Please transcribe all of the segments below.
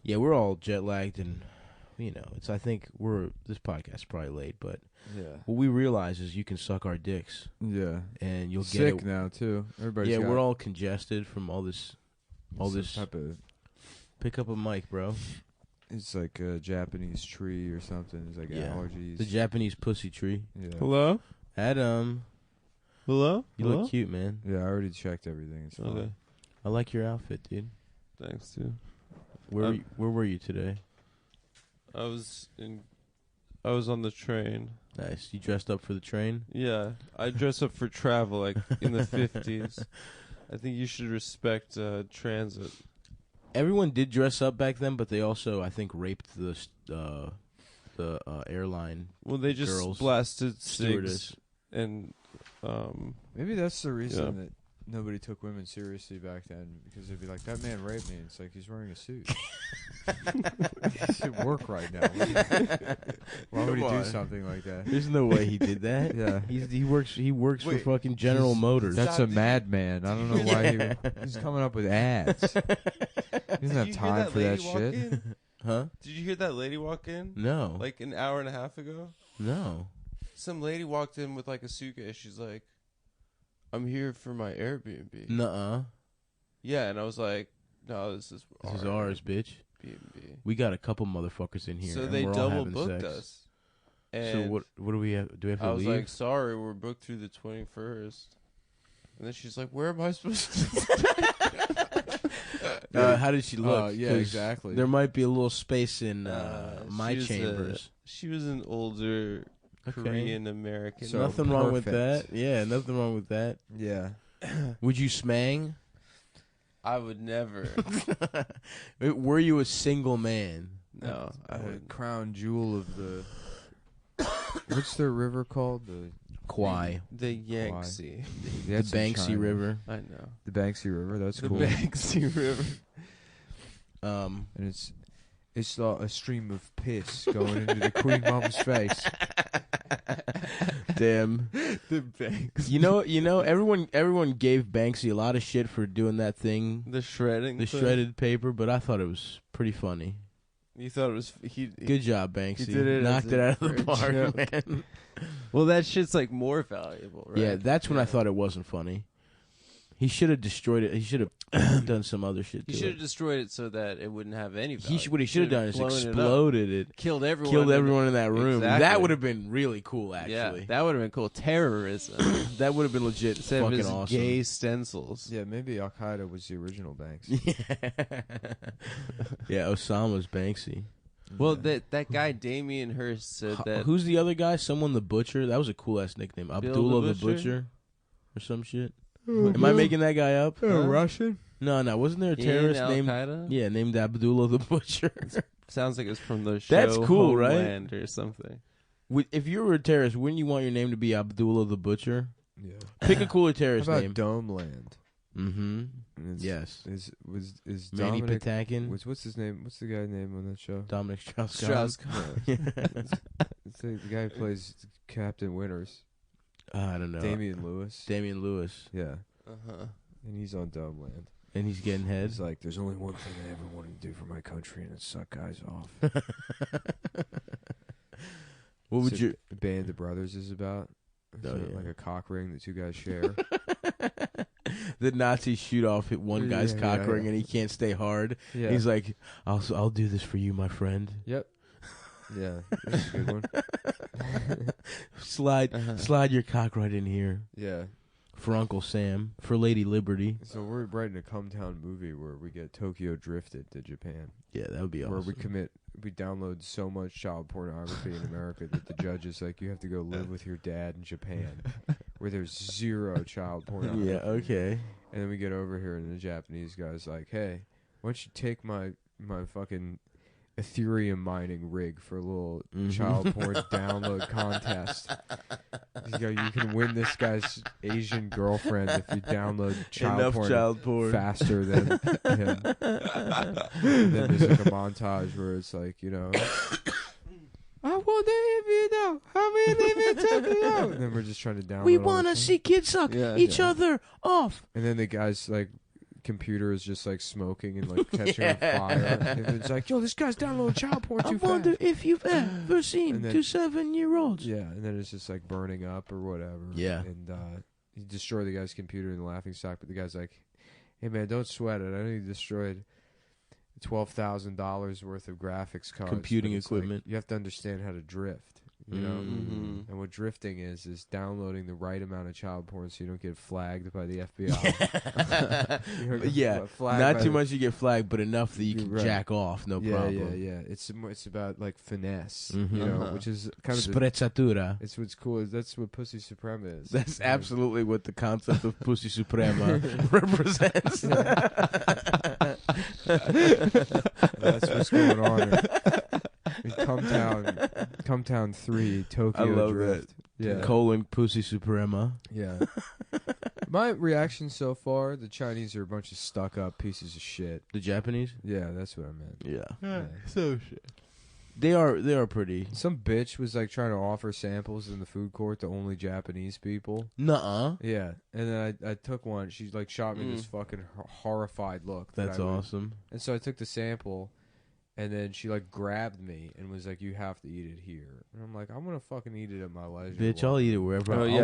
Yeah, we're all jet lagged, and I think this podcast is probably late, but what we realize is you can suck our dicks. Yeah, and you'll sick get it now too. Everybody's we're all congested from all this type of. Pick up a mic, bro. It's like a Japanese tree or something. It's like allergies. The Japanese pussy tree. Yeah. Hello? Adam. Hello? You look cute, man. Yeah, I already checked everything. It's fine. Okay. I like your outfit, dude. Thanks, dude. Where were you today? I was on the train. Nice. You dressed up for the train? Yeah. I dress up for travel, like in the 50s. I think you should respect transit. Everyone did dress up back then, but they also, I think, raped the airline. Well, they just girls, blasted stewardess. cigs and maybe that's the reason that nobody took women seriously back then, because they'd be like, that man raped me. It's like, he's wearing a suit. He should work right now. Why would he do something like that? There's no way he did that. Yeah, he works for fucking General Motors. That's a madman. I don't know why he's coming up with ads. He doesn't have time for that shit. Huh? Did you hear that lady walk in? No. Like an hour and a half ago? No. Some lady walked in with like a suitcase. She's like, I'm here for my Airbnb. Nuh-uh. Yeah, and I was like, no, this is ours, bitch. B&B. We got a couple motherfuckers in here. So and they we're double all booked sex. us. And so what do we have? Do we have to I was leave? like, sorry, we're booked through the 21st. And then she's like, where am I supposed to how did she look? Yeah, exactly. There might be a little space in my she chambers. She was an older Korean American. So nothing wrong with that. Yeah, nothing wrong with that. Yeah. Would you smang? I would never. Were you a single man? No, I would. Crown jewel of the. What's their river called? The Kwai. The Yangtze. The Banksy River. I know. The Banksy River. That's cool. The Banksy River. And it's a stream of piss going into the Queen Mom's face. Damn. The Banksy. You know, everyone gave Banksy a lot of shit for doing that thing. The shredding. The shredded paper, but I thought it was pretty funny. You thought it was good job, Banksy. He did it. Knocked it out of the park, joke. man. Well, that shit's like more valuable, right? Yeah, that's when I thought it wasn't funny. He should have destroyed it. He should have done some other shit. He should have destroyed it so that it wouldn't have any value. What he should have done is exploded it. Killed everyone in that room. Exactly. That would have been really cool, actually. Yeah, that would have been cool. Terrorism. That would have been legit. Instead fucking of his awesome. gay stencils. Yeah, maybe Al Qaeda was the original Banks. Yeah, Osama's Banksy. Well, that guy Damien Hirst said that. Who's the other guy? Someone the Butcher. That was a cool ass nickname. Abdullah the Butcher, or some shit. Am I making that guy up? Russian? No. Wasn't there a terrorist named? Al-Qaeda? Yeah, named Abdullah the Butcher. Sounds like it's from the show. That's cool, Homeland right? Or something. If you were a terrorist, wouldn't you want your name to be Abdullah the Butcher? Yeah. Pick a cooler terrorist How about name. Domeland? Mm-hmm. Yes. Is Manny Dominic, Patakin? What's his name? What's the guy's name on that show? Dominic Strauss-Kahn. It's the guy who plays Captain Winters. I don't know. Damian Lewis. Yeah. Uh-huh. And he's on Domeland. And he's getting head. He's like, there's only one thing I ever wanted to do for my country, and it's suck guys off. What would you... Band of Brothers is about? Like a cock ring that two guys share. The Nazis shoot off one guy's cock ring and he can't stay hard. Yeah. He's like, I'll do this for you, my friend. Yep. Yeah, that's a good one. Slide your cock right in here. Yeah. For Uncle Sam, for Lady Liberty. So we're writing a Come-Town movie where we get Tokyo drifted to Japan. Yeah, that would be awesome. Where we download so much child pornography in America that the judge is like, you have to go live with your dad in Japan, where there's zero child pornography. Yeah, okay. And then we get over here and the Japanese guy's like, hey, why don't you take my fucking Ethereum mining rig for a little child porn download contest. You can win this guy's Asian girlfriend if you download child porn faster than him. And then there's like a montage where it's like, I want to if you know how we live in Tokyo. And then we're just trying to download. We want to see kids suck each other off. And then the guy's like computer is just like smoking and like catching on fire. And it's like, yo, this guy's downloading child porn too fast. I wonder if you've ever seen then, 2 7-year-olds. Yeah, and then it's just like burning up or whatever. Yeah. And you destroy the guy's computer in the laughing stock, but the guy's like, hey man, don't sweat it. I know you destroyed $12,000 worth of graphics cards. Computing equipment. Like, you have to understand how to drift. You know, and what drifting is downloading the right amount of child porn so you don't get flagged by the FBI. Yeah, not too much you get flagged, but enough that you can jack off, no problem. Yeah. It's about like finesse, you know, which is kind of sprezzatura. It's what's cool. That's what Pussy Suprema is. That's absolutely what the concept of Pussy Suprema represents. That's what's going on. Come Town 3, Tokyo I love Drift. that. Yeah. Colon Pussy Suprema. Yeah. My reaction so far, the Chinese are a bunch of stuck-up pieces of shit. The Japanese? Yeah, that's what I meant. Yeah. So shit. They are pretty. Some bitch was like trying to offer samples in the food court to only Japanese people. Nuh-uh. Yeah, and then I took one. She like shot me this fucking horrified look. That's awesome. And so I took the sample. And then she like grabbed me and was like, "You have to eat it here." And I'm like, "I'm gonna fucking eat it at my leisure." Bitch, I'll eat it wherever. Oh, yeah,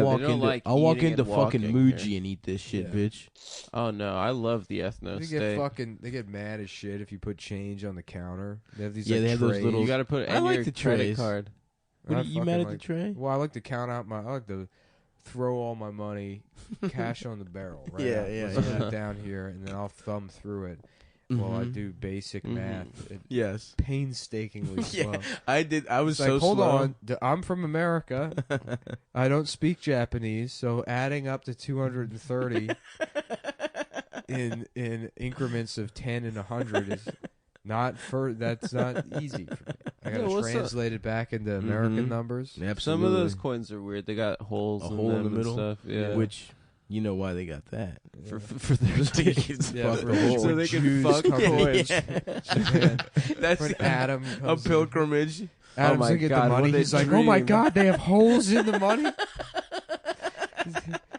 I'll walk into fucking Muji here. and eat this shit, bitch. Oh no, I love the ethno steak. They get mad as shit if you put change on the counter. They have these they have those little. You got to put it in your the credit trays. card. What, you mad at the tray? Well, I like to count out I like to throw all my money, cash on the barrel. Right? Yeah. Put it down here, and then I'll thumb through it. While I do basic math, yes, painstakingly slow. I was it's so like, hold slow. on, I'm from America. I don't speak Japanese, so adding up to 230 in increments of 10 and 100 is that's not easy for me. I gotta translate it back into American numbers. Absolutely. Some of those coins are weird. They got holes, a hole in the middle, and stuff. Yeah, which. You know why they got that? For their tickets. So they can fuck coins. That's when Adam a pilgrimage. Adam's gonna get the money. He's like, oh my god, they have holes in the money.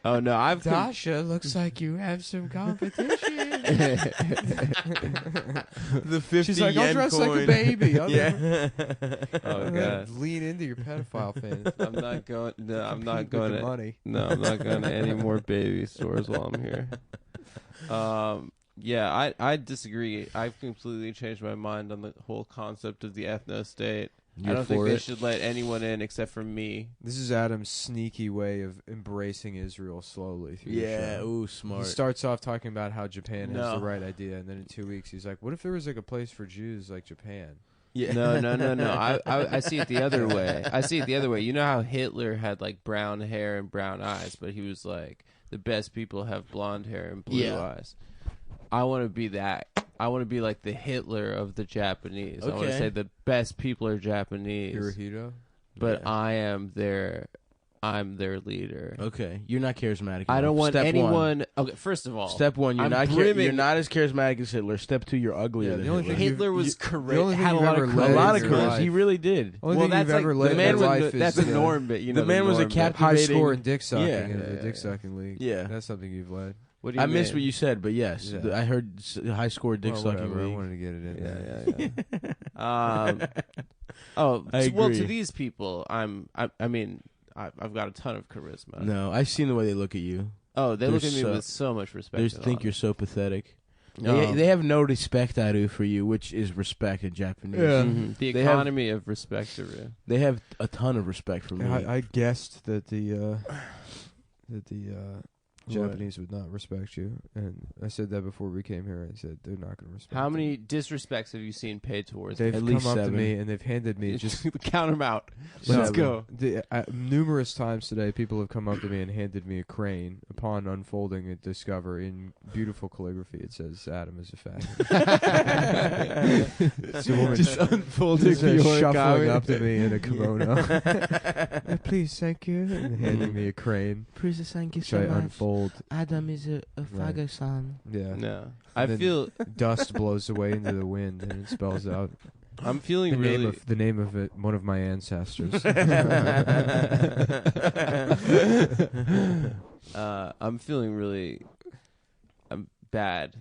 Oh no, Dasha, looks like you have some competition. The 50 She's like, yen I'll dress coin. like a baby. Yeah. Oh god, lean into your pedophile fan. I'm not going. No, I'm not going to money. No, I'm not going to any more baby stores while I'm here. Yeah, I disagree. I've completely changed my mind on the whole concept of the ethno state. I don't think they should let anyone in except for me. This is Adam's sneaky way of embracing Israel slowly through the show. Ooh, smart. He starts off talking about how Japan has the right idea, and then in 2 weeks he's like, what if there was like a place for Jews like Japan? Yeah. No. I see it the other way. You know how Hitler had like brown hair and brown eyes, but he was like, the best people have blonde hair and blue eyes. I want to be that. I want to be like the Hitler of the Japanese. I want to say the best people are Japanese. Hirohito? But I'm their leader. Okay, you're not charismatic. I don't want Step anyone. One. Okay, first of all, Step one, you're not as charismatic as Hitler. Step two, you're uglier than Hitler. Hitler was the only thing had a you've lot ever of led a lot of in your charisma. life. He really did. Only well, thing that's you've ever like led the in man your was life that's is a norm bit. You know, the man was a norm bit. high captivating score in dick sucking in the Yeah. dick sucking league. Yeah. That's something you've led. What do you I mean? missed what you said, but yes, Yeah. I heard high score dick sucking Whatever, I league. wanted to get it in there. Well, I to agree. these people, I've got a ton of charisma. No, I've seen the way they look at you. Oh, they They're look at me so- with so much respect. They and think honor. you're so pathetic. No. They have no respectaru for you, which is respect in Japanese. Yeah. Mhm. The They have- economy of respect to you. They have a ton of respect for me. I guessed that the Japanese would not respect you, and I said that before we came here. I said they're not going to respect. How you. many disrespects have you seen paid towards? They've At come least up 7. to me and they've handed me just count them out. No. Let's go. numerous times today. People have come up to me and handed me a crane. Upon unfolding it, discover in beautiful calligraphy it says Adam is a fag. It's a woman Just unfolding shuffling up to me in a kimono. Please, thank you, and handing me a crane. Please, thank you Which I unfold. Adam is a Right. fago-san. Yeah. No, I then- feel. Dust blows away into the wind, and it spells out I'm feeling really. the name of it. One of my ancestors. I'm feeling really bad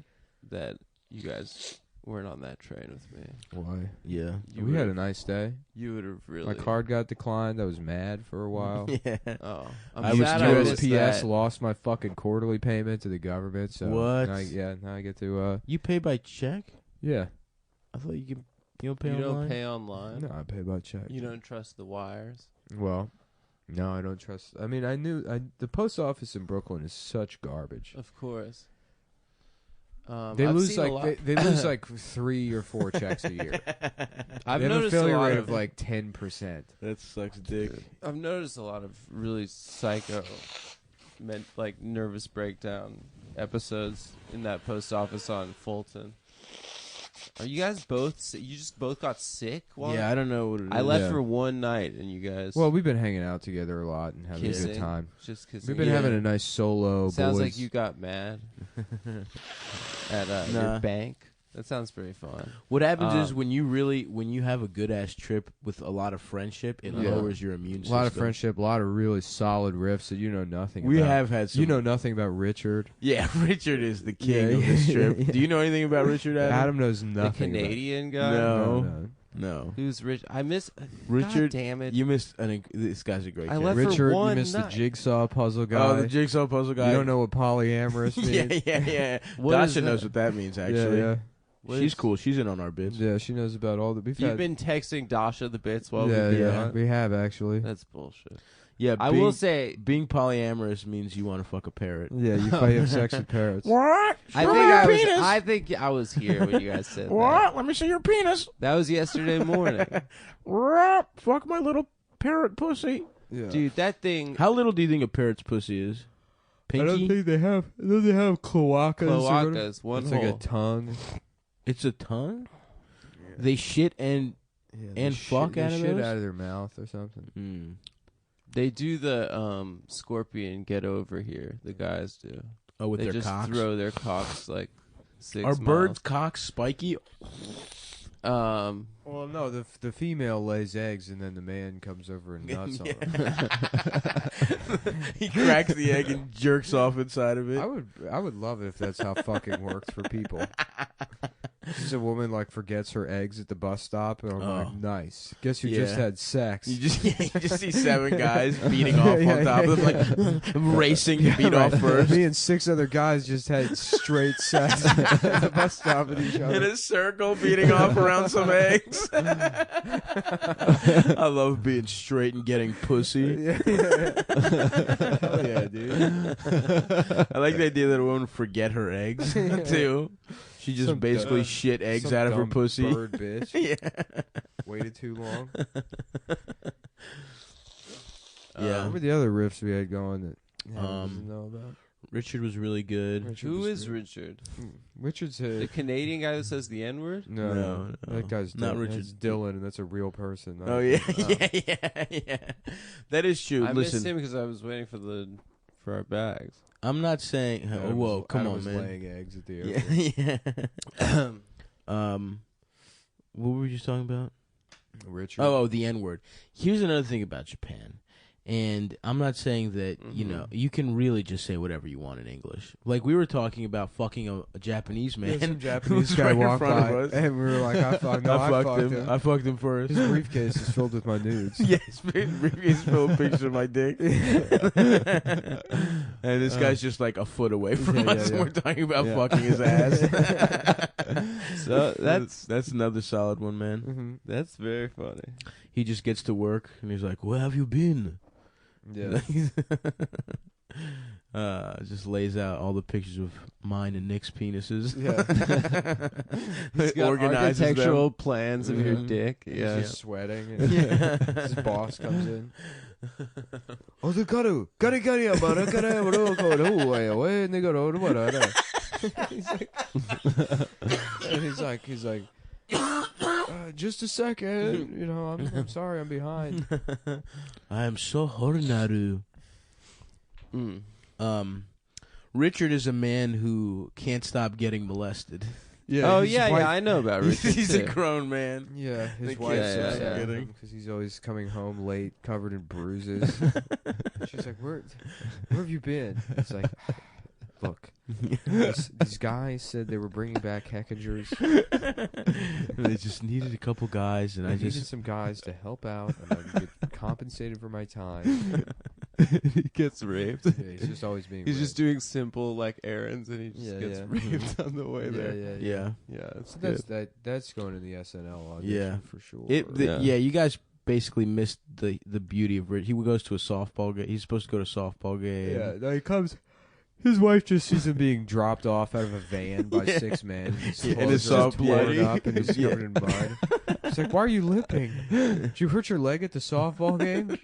that you guys weren't on that train with me. Why? Yeah. We had a nice day. You would have really. My card got declined. I was mad for a while. Yeah. Oh, I was sad I missed USPS that. lost my fucking quarterly payment to the government. So What? Now I get to. You pay by check? Yeah. I thought you don't pay You online. don't pay online. No, I pay by check. You don't trust the wires. Well, no, I don't trust. I mean, the post office in Brooklyn is such garbage. Of course. They I've lose seen a like lot. they lose like 3 or 4 checks a year. I've They have a noticed failure a lot rate of of like 10%. That sucks dick. I've noticed a lot of really psycho, like nervous breakdown episodes in that post office on Fulton. Are you guys both? You just both got sick? Yeah, I don't know what it is. I left Yeah. for one night, and you guys. Well, we've been hanging out together a lot and having a Kissing. good time. Just kissing. We've been having a nice solo. Sounds boys. like you got mad at Nah. your bank. That sounds very fun. What happens is when you have a good ass trip with a lot of friendship, it Yeah. lowers your immune a system. lot of friendship, a lot of really solid riffs that you know nothing We about. have had some. You know nothing about Richard. Yeah, Richard is the king Yeah, of this yeah, trip. yeah. Do you know anything about Richard, Adam? Adam knows The nothing. Canadian guy. No. No. Who's rich? I miss Richard, God damn it! You missed this guy's a great I kid. left for Richard, one you missed night. the jigsaw puzzle guy. Oh, the jigsaw puzzle guy. You don't know what polyamorous means. yeah. What is Dasha knows that? what that means, actually. Yeah, She's cool. She's in on our bits. yeah. She knows about all the. You've been texting Dasha the bits while yeah, we've been yeah. on? We have actually. That's bullshit. Yeah, I will say, being polyamorous means you want to fuck a parrot. Yeah, you probably have sex with parrots. What? I think I was here when you guys said that. Let me see your penis. That was yesterday morning, Fuck my little parrot pussy. Yeah. dude. That thing. How little do you think a parrot's pussy is? I don't Pinky? think they have. Don't they have cloacas? or whatever? Cloacas, one It's hole. like a tongue. It's a tongue? They shit and... Yeah, And fuck they out of shit those? out of their mouth or something. They do the scorpion get over here. The guys do. Oh, with They their just cocks? throw their cocks like 6 Are miles. birds' cocks spiky? Well, no, the female lays eggs and then the man comes over and nuts on them. He cracks the egg and jerks off inside of it. I would love it if that's how fucking worked for people. Just a woman like forgets her eggs at the bus stop, and I'm like, nice. Guess who just Yeah. had sex? You just see 7 guys beating off Yeah, on top of them, like racing to beat off first. Me and 6 other guys just had straight sex at the bus stop with each In other. a circle, beating off around some eggs. I love being straight and getting pussy. Yeah. Hell yeah, dude. I like the idea that a woman forget her eggs too. She just Some basically dumb- shit eggs Some out of her dumb pussy. Bird bitch. Yeah. Waited too long. Yeah. Remember the other riffs we had going that Um, doesn't know about? Richard was really good. Who is Richard? Richard's The Canadian guy who says the N-word? No, No. that guy's Not Dylan. Richard. That's Dylan, and that's a real person. Oh yeah, yeah. That is true. I missed Listen, him because I was waiting for our bags. I'm not saying. Adam whoa, was- come Adam on, was man. laying eggs at the Yeah, airport. yeah. What were you talking about? Richard. Oh, the N-word. Here's another thing about Japan. And I'm not saying that, you know, you can really just say whatever you want in English. Like, we were talking about fucking a Japanese man. Yeah, some who Japanese was guy right in walked front by, of us. and we were like, I fucked him. I fucked him first. His briefcase is filled with my nudes. Yes, briefcase filled with pictures of my dick. And this guy's just like a foot away from Yeah, us, yeah, and we're talking about Yeah. fucking his ass. So that's another solid one, man. Mm-hmm. that's very funny. He just gets to work, and he's like, "Where have you been?" Yeah. Just lays out all the pictures of mine and Nick's penises. He's got Organizes architectural them. plans of your Mhm. dick. He's Yeah. just sweating. And Yeah. his boss comes in. Oh, the karu. Kari abara kara bro ko way away nigga ro bara. He's like just a second, you know, I'm sorry, I'm behind. I am so hornaru. Mm. Richard is a man who can't stop getting molested. Yeah. Oh his yeah, wife- yeah. I know about Richard. He's a too. grown man. Yeah, his The wife's kids are upset getting- because he's always coming home late, covered in bruises. She's like, "Where have you been?" It's like, Look, these guys said they were bringing back heckagers. They just needed a couple guys, and I needed just some guys to help out, and I would get compensated for my time. He gets raped. Yeah, he's just always being He's raped. just doing simple like errands, and he just Yeah, gets yeah. raped on the way there. Yeah. Yeah, it's So good. that's going to the SNL audition Yeah. for sure. Yeah, you guys basically missed the beauty of Rich. He goes to a softball game. He's supposed to go to a softball game. Yeah, no, he comes. His wife just sees him being dropped off out of a van by 6 men. And it's all bloody. Up and he's covered in mud. It's like, why are you limping? Did you hurt your leg at the softball game?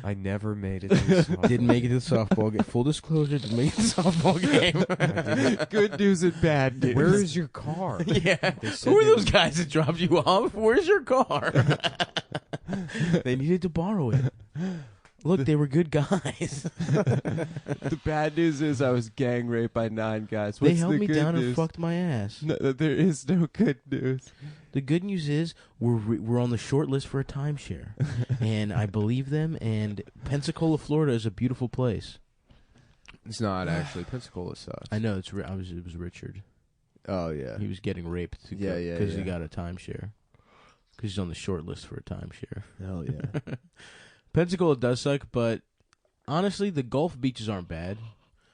I never made it to the softball Didn't make it to the softball game. Full disclosure, didn't make it to the softball game. Good news and bad news. Where is your car? Yeah. said Who are they those guys that dropped you off? Where's your car? They needed to borrow it. Look, they were good guys. The bad news is I was gang raped by 9 guys. They What's held the me good down news? and fucked my ass. No, there is no good news. The good news is we're on the short list for a timeshare, and I believe them. And Pensacola, Florida, is a beautiful place. It's not actually. Pensacola sucks. I know it was Richard. Oh, yeah. He was getting raped. Yeah, Because he yeah. got a timeshare. Because he's on the short list for a timeshare. Hell yeah. Pensacola does suck, but honestly, the Gulf beaches aren't bad.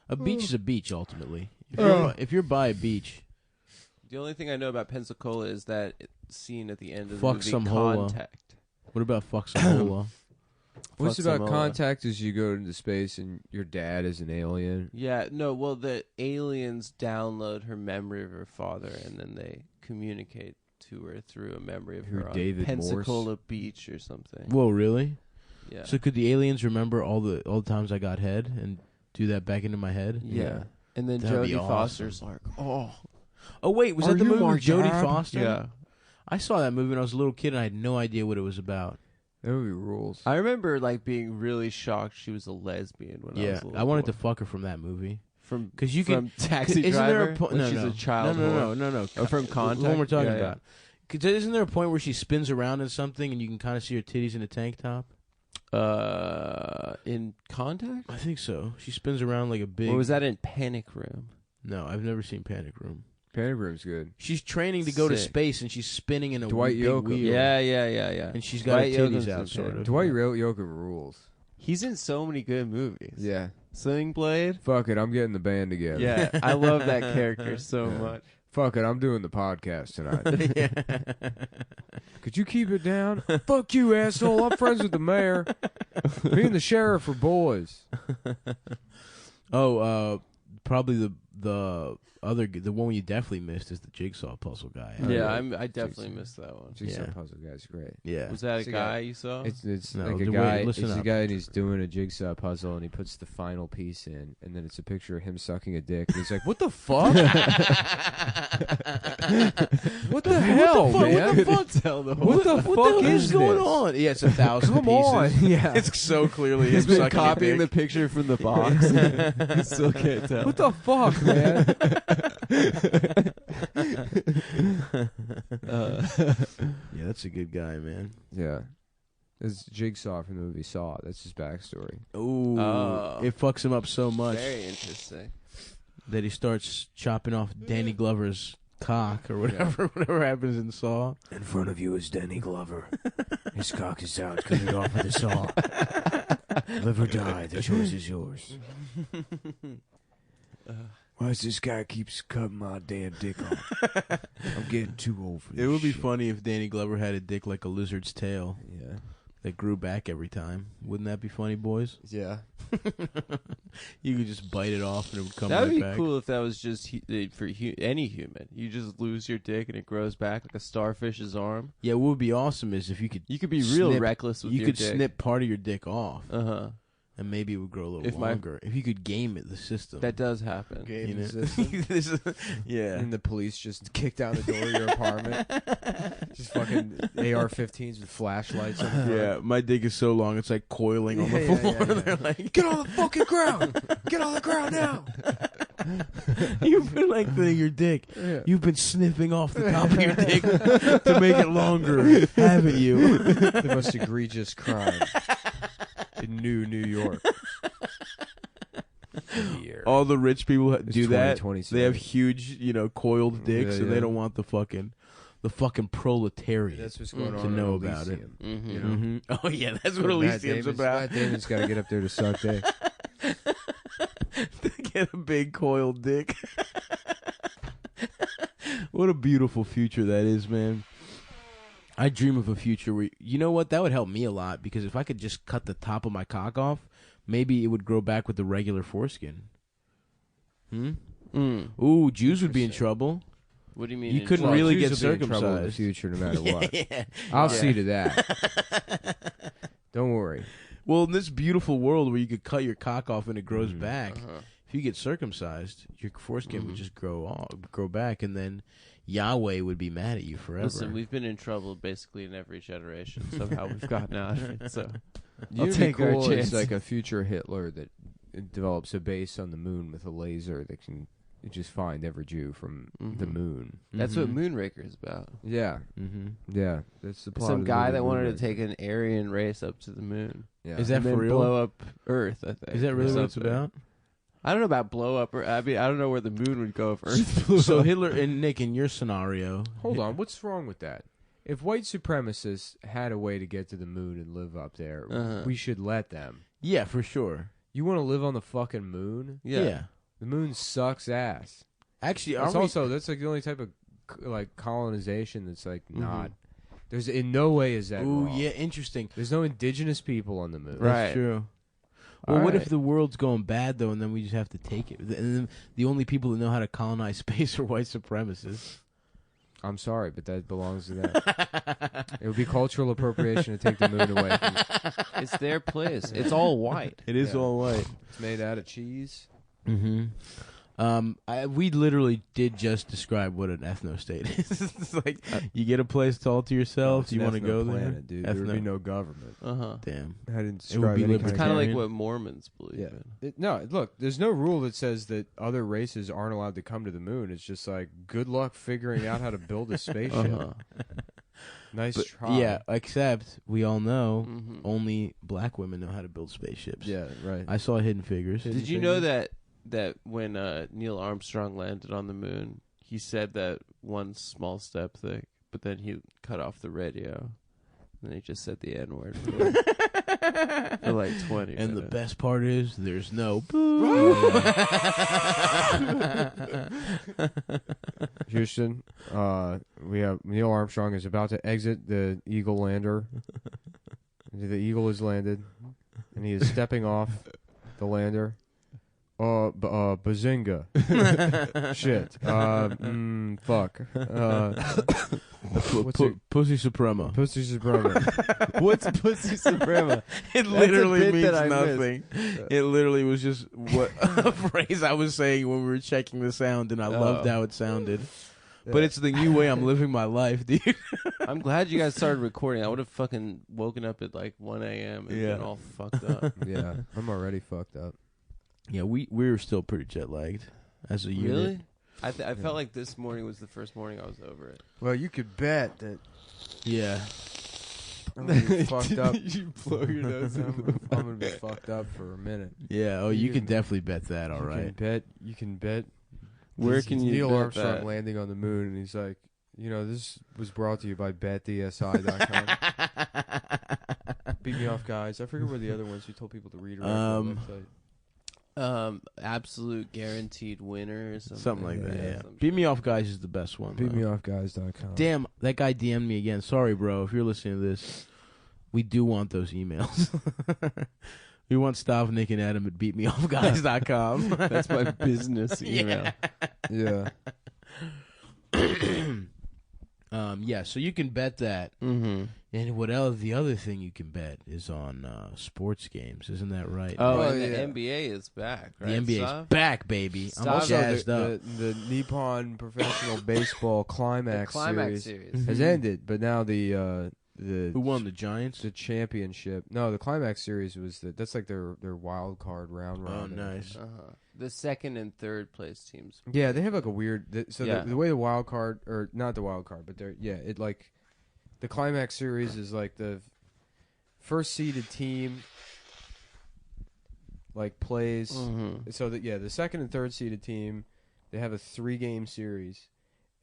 A beach is a beach, ultimately. If you're by a beach, The only thing I know about Pensacola is that scene at the end of Fuck the some movie hola. Contact. what about fuck some hola? What's Fuck about Samoa. Contact is you go into space and your dad is an alien. Yeah, no, well, the aliens download her memory of her father, and then they communicate to her through a memory of Who, her on David Pensacola Morse? Beach or something. Whoa, really? Yeah. So could the aliens remember all the times I got head and do that back into my head? Yeah. And then That'd be Jodie awesome. Foster's like, oh. Oh wait, was Are that the you movie my with Jodie dad? Foster? Yeah. I saw that movie when I was a little kid and I had no idea what it was about. That movie rules. I remember like being really shocked she was a lesbian when I was Yeah, a little I wanted boy. to fuck her from that movie. From Because you from can Taxi isn't Driver there a point? when No, she's no, a child no. whore. Oh, from The Contact? one we're talking Yeah, yeah. about. 'Cause isn't there a point where she spins around in something and you can kind of see her titties in a tank top? In Contact? I think so. She spins around like a big. Or was that in Panic Room? No, I've never seen Panic Room. Panic Room's good. She's training to go to Sick. space and she's spinning in a Dwight big Yoakam. wheel. Yeah. And she's got her Dwight titties Yoakam's out, in sort Panic. of. Dwight Yoakam rules. He's in so many good movies. Yeah. Sling Blade? Fuck it, I'm getting the band together. Yeah, I love that character so Yeah. much. Fuck it, I'm doing the podcast tonight. Yeah. Could you keep it down? Fuck you, asshole. I'm friends with the mayor. Me and the sheriff are boys. Probably the one you definitely missed is the jigsaw puzzle guy. Yeah, yeah. I definitely Jigsaw. missed that one. Jigsaw Yeah. puzzle guy's great. Yeah. Was that a It's a guy guy. you saw? It's No, like a wait, guy. listen It's a up. guy and he's doing a jigsaw puzzle and he puts the final piece in and then it's a picture of him sucking a dick and he's like, "What the fuck? What the hell, fuck? man? What the fuck? Tell the What the What fuck the hell is going this? on? Yeah, it's 1,000 Come pieces. on, yeah. It's so clearly He's him been sucking a copying the dick. picture from the box. You still can't tell. What the fuck, man? Yeah, that's a good guy, man. Yeah, it's Jigsaw from the movie Saw. That's his backstory. Ooh, Oh. it fucks him up so much Very interesting. that he starts chopping off Danny Glover's cock or whatever happens in Saw. In front of you is Danny Glover. His cock is out. Cut it off with a saw. Live or die. The choice is yours. Why does this guy keeps cutting my damn dick off? I'm getting too old for this. It would be shit. funny if Danny Glover had a dick like a lizard's tail Yeah. that grew back every time. Wouldn't that be funny, boys? Yeah. You could just bite it off and it would come That would right be back. cool if that was just for any human. You just lose your dick and it grows back like a starfish's arm. Yeah, what would be awesome is if you could You could be real Snip- reckless with you your could dick. snip part of your dick off Uh-huh. and maybe it would grow a little If my- longer. If you could game it, the system. That does happen. you know? This is- yeah. And the police just kick down the door of your apartment. Just fucking AR-15s with flashlights. On the front. Yeah, my dick is so long it's like coiling on the Yeah, floor. yeah, yeah. They're like, Get on the fucking ground! Get on the ground now! you've been lengthening your dick. Yeah. You've been sniffing off the top of your dick to make it longer, haven't you? The most egregious crime in New York. Here. all the rich people do that. 2027. They have huge, coiled dicks, and yeah. they don't want the fucking proletariat That's what's going on to know at about it. Elysium, Mhm. You know? Mhm. Oh yeah, that's what Matt Elysium's Damon's- about. Matt Damon's got to get up there to suck dick. To get a big coiled dick. What a beautiful future that is, man. I dream of a future where, you know what, that would help me a lot, because if I could just cut the top of my cock off, maybe it would grow back with the regular foreskin. Ooh, Jews would be in trouble. What do you mean? You in couldn't trouble? really Jews get will be in trouble in the circumcised. future, no matter what. Yeah. I'll see to that. Don't worry. Well, in this beautiful world where you could cut your cock off and it grows back, Uh-huh. if you get circumcised, your foreskin would just grow back, and then Yahweh would be mad at you forever. Listen, we've been in trouble basically in every generation. Somehow we've gotten out of it. So You'd take be our cool chance. as like a future Hitler that develops a base on the moon with a laser that can just find every Jew from the moon. that's what Moonraker is about. Yeah, yeah. That's the plot. Some of the guy movie that wanted Moonraker. to take an Aryan race up to the moon. Yeah. Is that and for then real? blow up Earth, I think. Is that or really what it's something. about? I don't know about blow up, or I mean, I don't know where the moon would go if Earth blew So up. Hitler and Nick, in your scenario, Hold on, what's wrong with that? If white supremacists had a way to get to the moon and live up there, we should let them. Yeah, for sure. You want to live on the fucking moon? Yeah. The moon sucks ass. Actually, That's that's like the only type of like colonization that's like not. There's in no way is that. Ooh, wrong. yeah, interesting. There's no indigenous people on the moon. Right. That's true. Well, All what if right. the world's going bad though, and then we just have to take it? And then the only people that know how to colonize space are white supremacists. I'm sorry, but that belongs to them. It would be cultural appropriation to take the moon away from It's their place. It's all white. It is Yeah. all white. It's made out of cheese. Mm-hmm. We literally did just describe what an ethno state is. It's like you get a place all to yourself. It's you an want to go ethno-planet, there, dude. There would be no government. Damn. I didn't It would describe be any It's kind kind of like Libertarian. what Mormons believe Yeah. in. No, look, there's no rule that says that other races aren't allowed to come to the moon. It's just like, good luck figuring out how to build a spaceship. Nice But, try. yeah, except we all know Mhm. only black women know how to build spaceships. Yeah, right. I saw Hidden Figures. Did you know that when Neil Armstrong landed on the moon, he said that one small step thing, but then he cut off the radio, and he just said the N word for like 20 And the minutes. best part is there's no boo. Houston, we have Neil Armstrong is about to exit the Eagle lander. The Eagle has landed, and he is stepping off the lander. Bazinga. Shit. Fuck. What's it? Pussy Suprema. Pussy Suprema. What's Pussy Suprema? It That's literally a bit means that I nothing. It literally was just what a phrase I was saying when we were checking the sound, and I loved how it sounded. But it's the new way I'm living my life, dude. I'm glad you guys started recording. I would have fucking woken up at like 1 a.m. and been all fucked up. Yeah, I'm already fucked up. Yeah, we were still pretty jet lagged as a unit. Really? I felt like this morning was the first morning I was over it. Well, you could bet that Yeah. I'm gonna be fucked up. You blow your nose I'm gonna be fucked up for a minute. Yeah. Oh, you can definitely bet that. All right. You can bet. Where This can is you Neil bet Armstrong that? landing on the moon, and he's like, this was brought to you by BetDSI.com. Beat me off, guys. I forget where the other ones you told people to read. Absolute guaranteed winner or something. Something like that. Yeah. some Beat shit. Me Off Guys is the best one. though. BeatMeOffGuys.com. Damn, that guy DM'd me again. Sorry, bro. If you're listening to this, we do want those emails. We want Stavnik and Adam at beatmeoffguys.com. That's my business email. Yeah. Yeah, so you can bet that. Mm-hmm. And what else? The other thing you can bet is on sports games. Isn't that right? Oh, Oh, and yeah. the NBA is back, the right? NBA's Stav? back, baby. I'm all Also, jazzed up. the Nippon Professional Baseball The Climax, climax series series. has ended, but now the Who won, the Giants? the championship? No, the Climax series was that's like their wild card round Oh, robin. nice. The second and third place teams. Yeah, they have like a weird. Yeah. The way the wild card, or not the wild card, but it like the Climax series is like the first seeded team. like plays. Mm-hmm. So that the second and third seeded team, they have a 3-game series,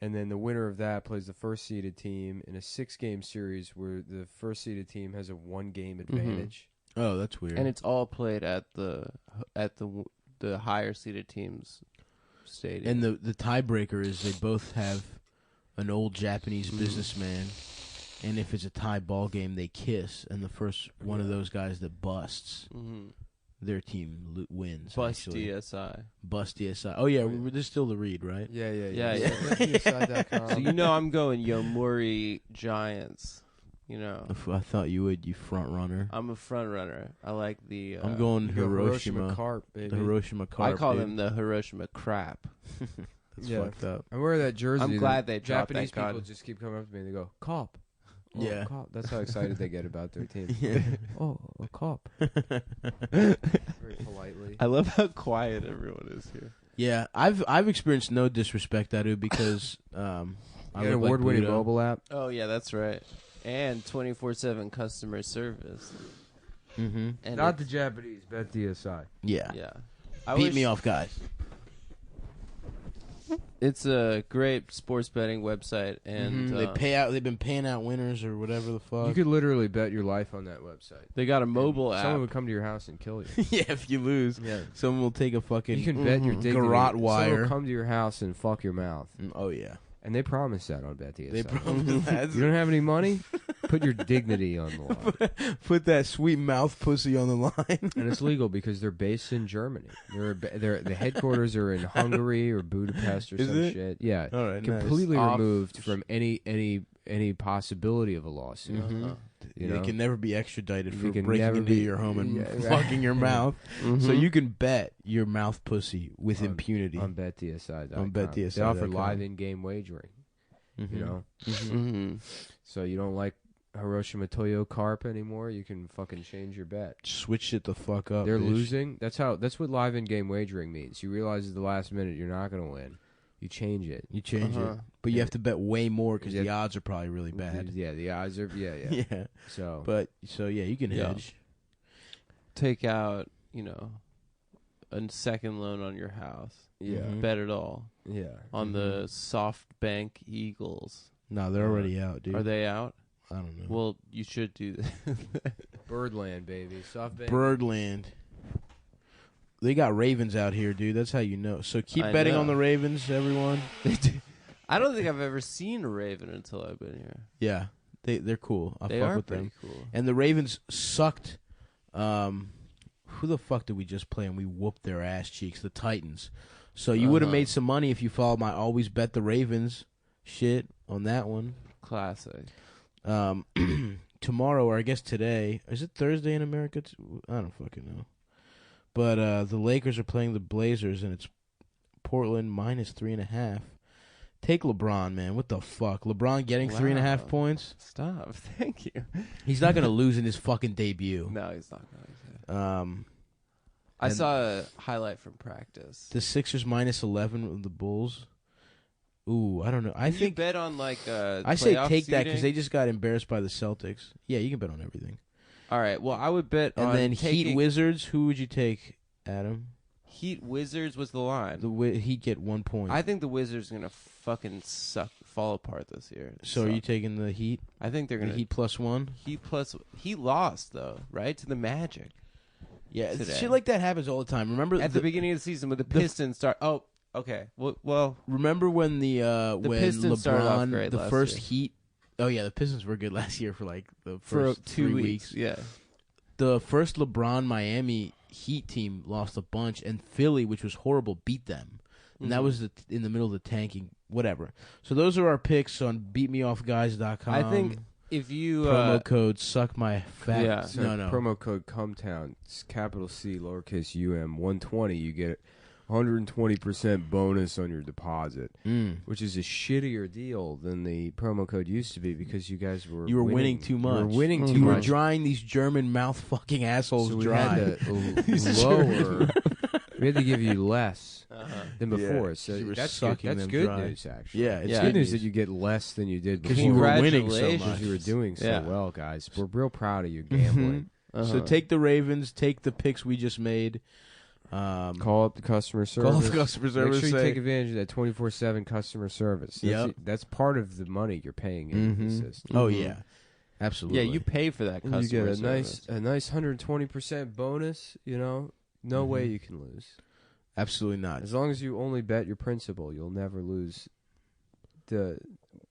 and then the winner of that plays the first seeded team in a 6-game series where the first seeded team has a 1-game advantage. Oh, that's weird. And it's all played at the higher seeded teams stadium. And the tiebreaker is they both have an old Japanese businessman, and if it's a tie ball game, they kiss, and the first one of those guys that busts, their team wins. Bust actually. DSI. Bust DSI. Oh yeah, there's still the read, right? Yeah. So I'm going Yomiuri Giants. I thought you would. You front runner. I'm a front runner. I like the. I'm going Hiroshima Carp, baby. The Hiroshima Carp. I call them the Hiroshima Crap. That's fucked up. I wear that jersey. I'm glad they dropped Japanese that people just keep coming up to me and they go, "Cop." Oh, Yeah. Cop. That's how excited they get about their team. Yeah. Oh, a cop. Very politely. I love how quiet everyone is here. Yeah, I've experienced no disrespect, Adu, because I You got an award-winning Buddha. mobile app. Oh yeah, that's right. And 24/7 customer service. Mm-hmm. And Not the Japanese, bet DSI. Yeah. Yeah. Beat me off, guys. It's a great sports betting website, and they pay out. They've been paying out winners or whatever the fuck. You could literally bet your life on that website. they got a mobile Someone app. would come to your house and kill you. yeah, if you lose, someone will take a fucking. You can bet your dignity. garrote Someone wire. will come to your house and fuck your mouth. Oh yeah, And they promise that on Bet DSI. they promise that. You don't have any money? Put your dignity on the line. Put that sweet mouth pussy on the line. And it's legal because they're based in Germany. The headquarters are in Hungary or Budapest or Is some it? shit. Yeah, All right, completely Off- removed from any possibility of a lawsuit. Mhm. You They know? can never be extradited They for can breaking never into be- your home and yeah, right. fucking your mouth. So you can bet your mouth pussy with On- impunity. on BetDSI.com. On BetDSI.com. They offer live in-game wagering. You know, Mm-hmm. so you don't like Hiroshima Toyo Carp anymore. You can fucking change your bet. Switch it the fuck up. They're bitch. losing. That's what live in-game wagering means. You realize at the last minute you're not going to win. You change it. You change Uh-huh. it, but you have to bet way more because Yeah. the odds are probably really bad. Yeah, the odds are. Yeah. Yeah. So, Yeah, you can Yeah. hedge. Take out, a second loan on your house. yeah, Mhm. Bet it all yeah. on the SoftBank Eagles. No, they're already out, dude. Are they out? I don't know. Well, you should do that. Birdland, baby. SoftBank. Birdland. They got Ravens out here, dude. That's how you know. So keep I betting know. on the Ravens, everyone. I don't think I've ever seen a Raven until I've been here. Yeah, they're cool. I They fuck are with pretty them. cool. And the Ravens sucked. Who the fuck did we just play and we whooped their ass cheeks? The Titans. So you would have made some money if you followed my always bet the Ravens shit on that one. Classic. Tomorrow, or I guess today, is it Thursday in America? I don't fucking know. But the Lakers are playing the Blazers, and it's Portland -3.5. Take LeBron, man. What the fuck? LeBron getting 3.5 Wow. points? Stop. Thank you. He's not going to lose in his fucking debut. No, he's not going to. I And- saw a highlight from practice. The Sixers -11 with the Bulls. Ooh, I don't know. I Did you think bet on like I say playoff take that seeding? because they just got embarrassed by the Celtics. Yeah, you can bet on everything. All right. Well, I would bet And on then taking Heat Wizards. Who would you take, Adam? Heat Wizards was the line. Heat get 1 point. I think the Wizards are gonna fucking fall apart this year. So are you taking the Heat? I think they're The gonna Heat +1. He lost though, right, to the Magic. Yeah, today. shit like that happens all the time. Remember At the beginning of the season, when the Pistons start. Oh, okay. Well, Remember when when Pistons started off LeBron great the last first year. Heat? Oh yeah, the Pistons were good last year for like the for first 2 3 weeks. Yeah. The first LeBron Miami Heat team lost a bunch, and Philly, which was horrible, beat them. And that was in the middle of the tanking, whatever. So those are our picks on beatmeoffguys.com. I think if you promo code suck my fat. Yeah. So no. promo code CUMTOWN, it's capital C, lowercase UM, 120. You get 120% bonus on your deposit, which is a shittier deal than the promo code used to be because you guys were winning too much. You were winning too You were much. drying these German mouth fucking assholes So we dry. had to lower. We had to give you less than before. Yeah, So you were that's sucking good. That's them good dry. news, actually. Yeah, it's Yeah. Good news that you get less than you did before. because you were winning so Congratulations. much. Because you were doing so Yeah. well, guys. We're real proud of you gambling. So take the Ravens, take the picks we just made. Call up the customer service. Call the customer service. Make sure you take advantage of that 24/7 customer service. That's part of the money you're paying into the system. Oh yeah, absolutely. Yeah, you pay for that customer You get service. a nice 120% bonus. You know, no way you can lose. Absolutely not. As long as you only bet your principal, you'll never lose the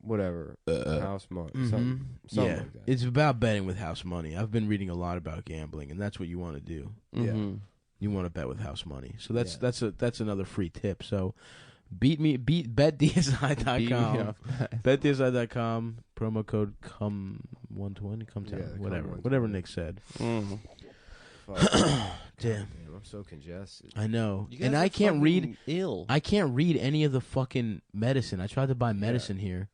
whatever house money. Something Yeah, like that. it's about betting with house money. I've been reading a lot about gambling, and that's what you want to do. Yeah. You want to bet with house money. So that's another free tip. So beat betdsi.com. betdsi.com, promo code CUM120, CUM10, whatever Nick said. Damn, I'm so congested. I know. You guys And are I can't read ill. I can't read any of the fucking medicine. I tried to buy medicine here,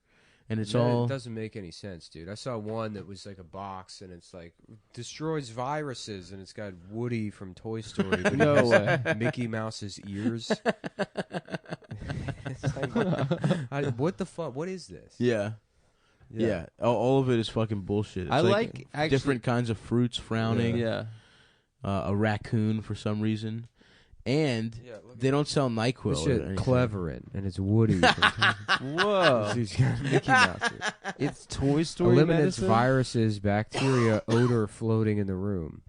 and it's all... It doesn't make any sense, dude. I saw one that was like a box, and it's like destroys viruses, and it's got Woody from Toy Story. But No way. Mickey Mouse's ears. It's like, what the fuck? What is this? Yeah. All of it is fucking bullshit. It's I like actually, different kinds of fruits frowning. Yeah. A raccoon for some reason. And they don't sell NyQuil. This shit Cleverin, and it's Woody. Whoa. He's got Mickey Mouse. It's Toy Story Eliminates medicine? viruses, bacteria, odor floating in the room.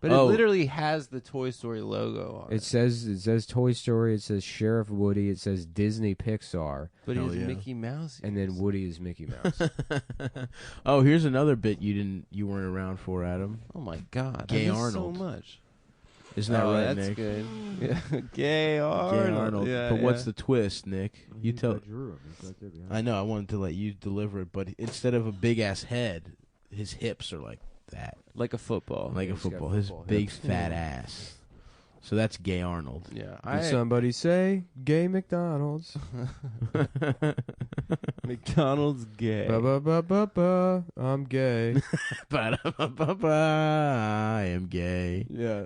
But it literally has the Toy Story logo on it. It says Toy Story. It says Sheriff Woody. It says Disney Pixar. But he's Mickey Mouse. And then Woody is Mickey Mouse. Oh, here's another bit you weren't around for, Adam. Oh my God! Gay I miss Arnold. so much. Isn't that right, that's Nick? good. Yeah. Gay Arnold. Gay Arnold. Yeah, but what's the twist, Nick? You tell. drew him. He's right there behind I know. I wanted to let you deliver it, but instead of a big ass head, his hips are like that, like a football. like a he's got football. His football big hips. fat ass. So that's Gay Arnold. Yeah. Did somebody say gay McDonald's? McDonald's gay. Ba-ba-ba-ba-ba. I'm gay. I am gay. Yeah.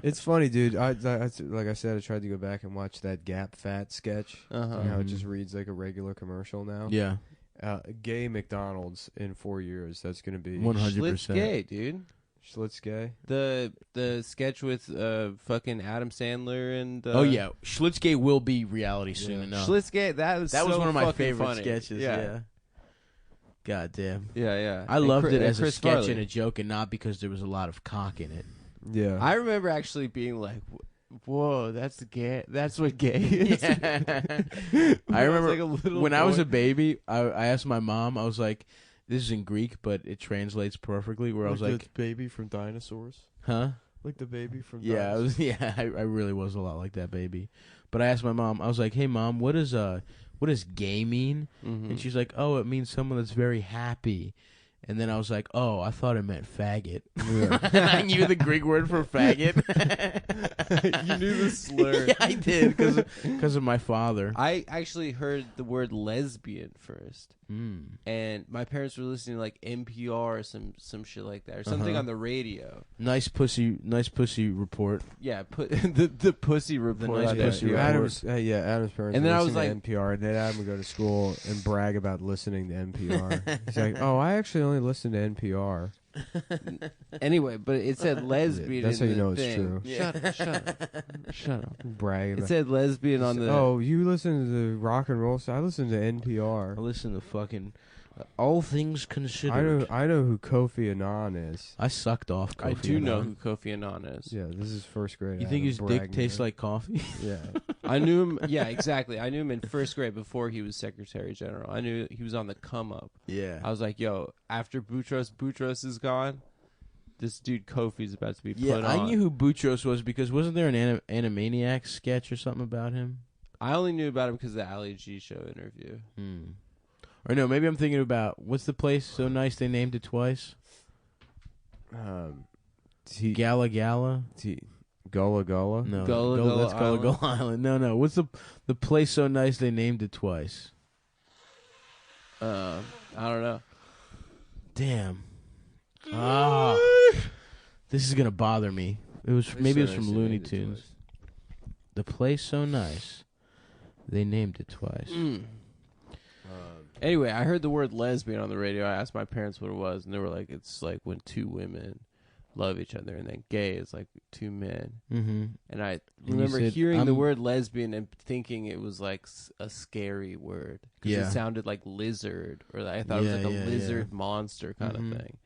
It's funny, dude. Like I said, I tried to go back and watch that Gap Fat sketch. Uh-huh. You know, it just reads like a regular commercial now. Yeah. Gay McDonald's in 4 years. That's going to be 100%. Schlitz gay, dude. Schlitz gay. The sketch with fucking Adam Sandler and Oh yeah, Schlitzgate will be reality soon Yeah. enough. Schlitz gay. That was one of my fucking favorite funny. sketches. Yeah. God damn. Yeah. I loved it as a Chris sketch Farley. and a joke, and not because there was a lot of cock in it. Yeah. I remember actually being like, "Whoa, that's gay. That's what gay is." I remember like a little when I was boy. a baby, I asked my mom. I was like, "This is in Greek, but it translates perfectly." Where I was like, baby from Dinosaurs. "Huh?" Like the baby from Yeah, I really was a lot like that baby. But I asked my mom. I was like, "Hey, Mom, what does gay mean?" Mhm. And she's like, "Oh, it means someone that's very happy." And then I was like, "Oh, I thought it meant faggot." I knew the Greek word for faggot. You knew the slur. Yeah, I did because of my father. I actually heard the word lesbian first, Mm. and my parents were listening to like NPR or some shit like that, or something on the radio. Nice pussy report. Yeah, put the pussy report. nice on pussy there. report. Adam's parents. And then I was listening to NPR, and then Adam would go to school and brag about listening to NPR. He's like, "Oh, I actually only listen to NPR." Anyway, but it said lesbian. That's in how you the know it's thing. true. Shut up. Brag It about. said lesbian on the. Oh, you listen to the rock and roll? So I listen to I NPR. listen to fucking All Things Considered. I know who Kofi Annan is. I sucked off Kofi I do know Annan. who Kofi Annan is. Yeah, this is first grade. You think his dick tastes like coffee? Yeah. I knew him. Yeah, exactly. I knew him in first grade before he was Secretary General. I knew he was on the come up. Yeah. I was like, yo, after Boutros is gone, this dude Kofi's about to be put on. I knew who Boutros was because wasn't there an Animaniacs sketch or something about him? I only knew about him because of the Ali G Show interview. Or no, maybe I'm thinking about what's the place so nice they named it twice? Gala Gala? Gullah Gullah. No, Gullah that's Gullah Island? Gullah Island. No. What's the place so nice they named it twice? I don't know. Damn. This is gonna bother me. Maybe it was from Looney Tunes. The place so nice, they named it twice. Anyway, I heard the word lesbian on the radio. I asked my parents what it was, and they were like, "It's like when two women love each other, and then gay is like two men. Mm-hmm. And I you remember said, hearing the I'm- word lesbian and thinking it was like a scary word because Yeah. it sounded like lizard, or I thought it was like a Yeah, lizard monster kind Mhm. of thing.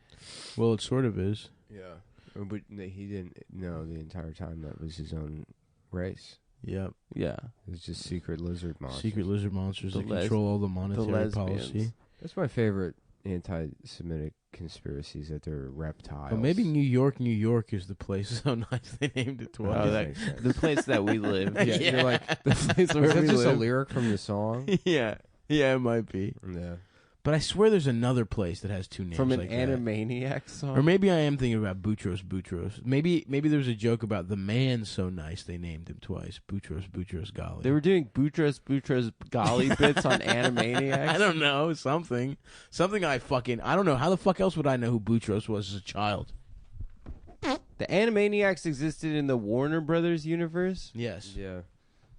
Well, it sort of is. Yeah. But he didn't know the entire time that was his own race. Yep. Yeah, It was just secret lizard monsters. Secret lizard monsters The that control all the the monetary lesbians. policy. That's my favorite anti-Semitic conspiracies, that they're reptiles. But maybe New York is the place so nice they named it twice. Oh, that- Makes sense. the place that we live. Yeah, you're like, the place where is that we just live. a lyric from the song? yeah, it might be. Yeah. But I swear there's another place that has two names From an like that. Animaniacs song. Or maybe I am thinking about Boutros. Maybe there's a joke about the man so nice they named him twice. Boutros Ghali. They were doing Boutros Ghali bits on Animaniacs. I don't know, something I don't know. How the fuck else would I know who Boutros was as a child? The Animaniacs existed in the Warner Brothers universe. Yes. Yeah.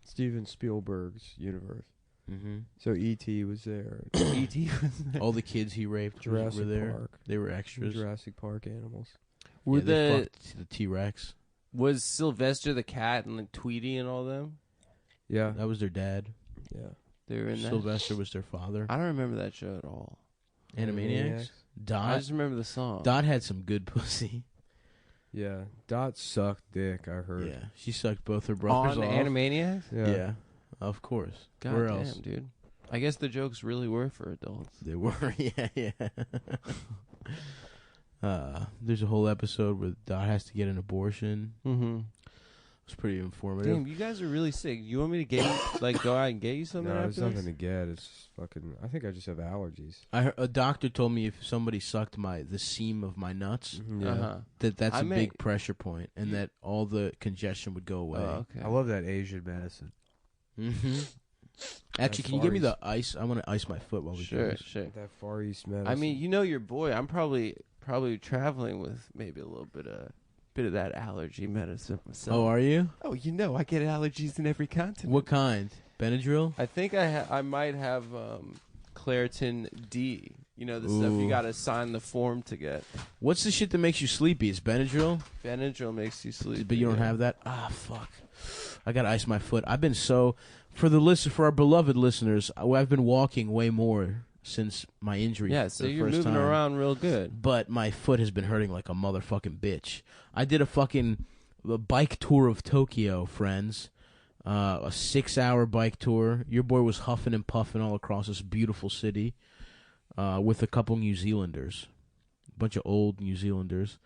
Steven Spielberg's universe. Mm-hmm. So E.T. was there. E.T. was there. All the kids he raped Jurassic were there. Park. They were extras. Jurassic Park animals. Were Yeah, they the fucked the T-Rex. was Sylvester the cat and like Tweety and all them? Yeah. That was their dad. Yeah. They were in that. Sylvester was their father. I don't remember that show at all. Animaniacs. I Dot. just remember the song. Dot had some good pussy. Yeah. Dot sucked dick, I heard. Yeah, she sucked both her brothers on off. Animaniacs. Yeah, of course. God Where damn, else? dude. I guess the jokes really were for adults. They were. Yeah. There's a whole episode where Dot has to get an abortion. Mm-hmm. It's pretty informative. Damn, you guys are really sick. You want me to get you, like go out and get you something No, after it's this? nothing to get. It's just fucking. I think I just have allergies. A doctor told me if somebody sucked the seam of my nuts, Yeah. Uh-huh. that's I a may- big pressure point, and that all the congestion would go away. Oh, okay. I love that Asian medicine. Mm-hmm. Actually, can you Far give me East. the ice? I want to ice my foot while we do Sure, this. sure. That Far East medicine. I mean, you know your boy. I'm probably traveling with maybe a little bit of that allergy medicine myself. Oh, are you? Oh, you know, I get allergies in every continent. What kind? Benadryl? I think I might have Claritin D. You know, the stuff you Ooh. got to sign the form to get. What's the shit that makes you sleepy? It's Benadryl? Benadryl makes you sleep. But you don't have that? Ah, fuck. I gotta ice my foot. I've been for our beloved listeners, I've been walking way more since my injury. Yeah, so the you're first moving time. around real good. But my foot has been hurting like a motherfucking bitch. I did a bike tour of Tokyo, friends. A 6-hour bike tour. Your boy was huffing and puffing all across this beautiful city with a couple New Zealanders. A bunch of old New Zealanders.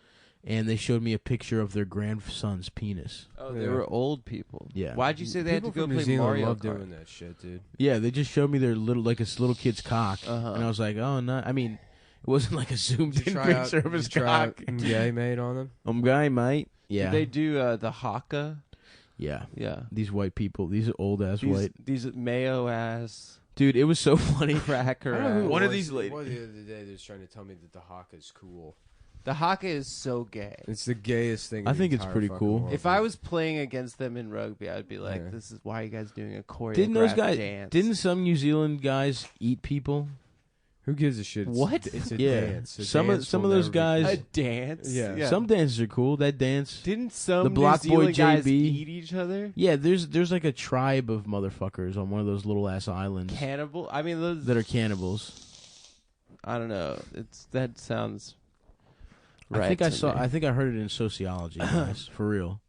And they showed me a picture of their grandson's penis. Oh, they Yeah. were old people. Yeah. Why'd you say they had to People go from New play Zealand Mario love Kart? doing that shit, dude. Yeah, they just showed me their little kid's cock. Uh-huh. And I was like, oh, no. I mean, it wasn't like a zoomed in picture of his cock. Gay made on them. I'm guy, mate. Yeah. Did they do the haka? Yeah. Yeah. These white people, these old ass white. These mayo ass Dude, it was so funny. cracker I don't know who ass. it One of was. these ladies- One the other day, they was trying to tell me that the haka is cool. The haka is so gay. It's the gayest thing. I in the think it's entire pretty fucking cool. world, If dude. I was playing against them in rugby, I'd be like, Yeah. "This is why are you guys doing a choreographed Didn't those guys? dance?" Didn't some New Zealand guys eat people? Who gives a shit? It's, What? It's a Yeah. dance. A Some of dance some will of those never be guys- a cool. dance? Yeah. Some dances are cool. That dance. Didn't some The Block New Boy Zealand guys JB. eat each other? Yeah, there's like a tribe of motherfuckers on one of those little ass islands Cannibal? I mean, those. that are cannibals. I don't know. That sounds. Right I think I to saw. me. I think I heard it in sociology, guys. For real.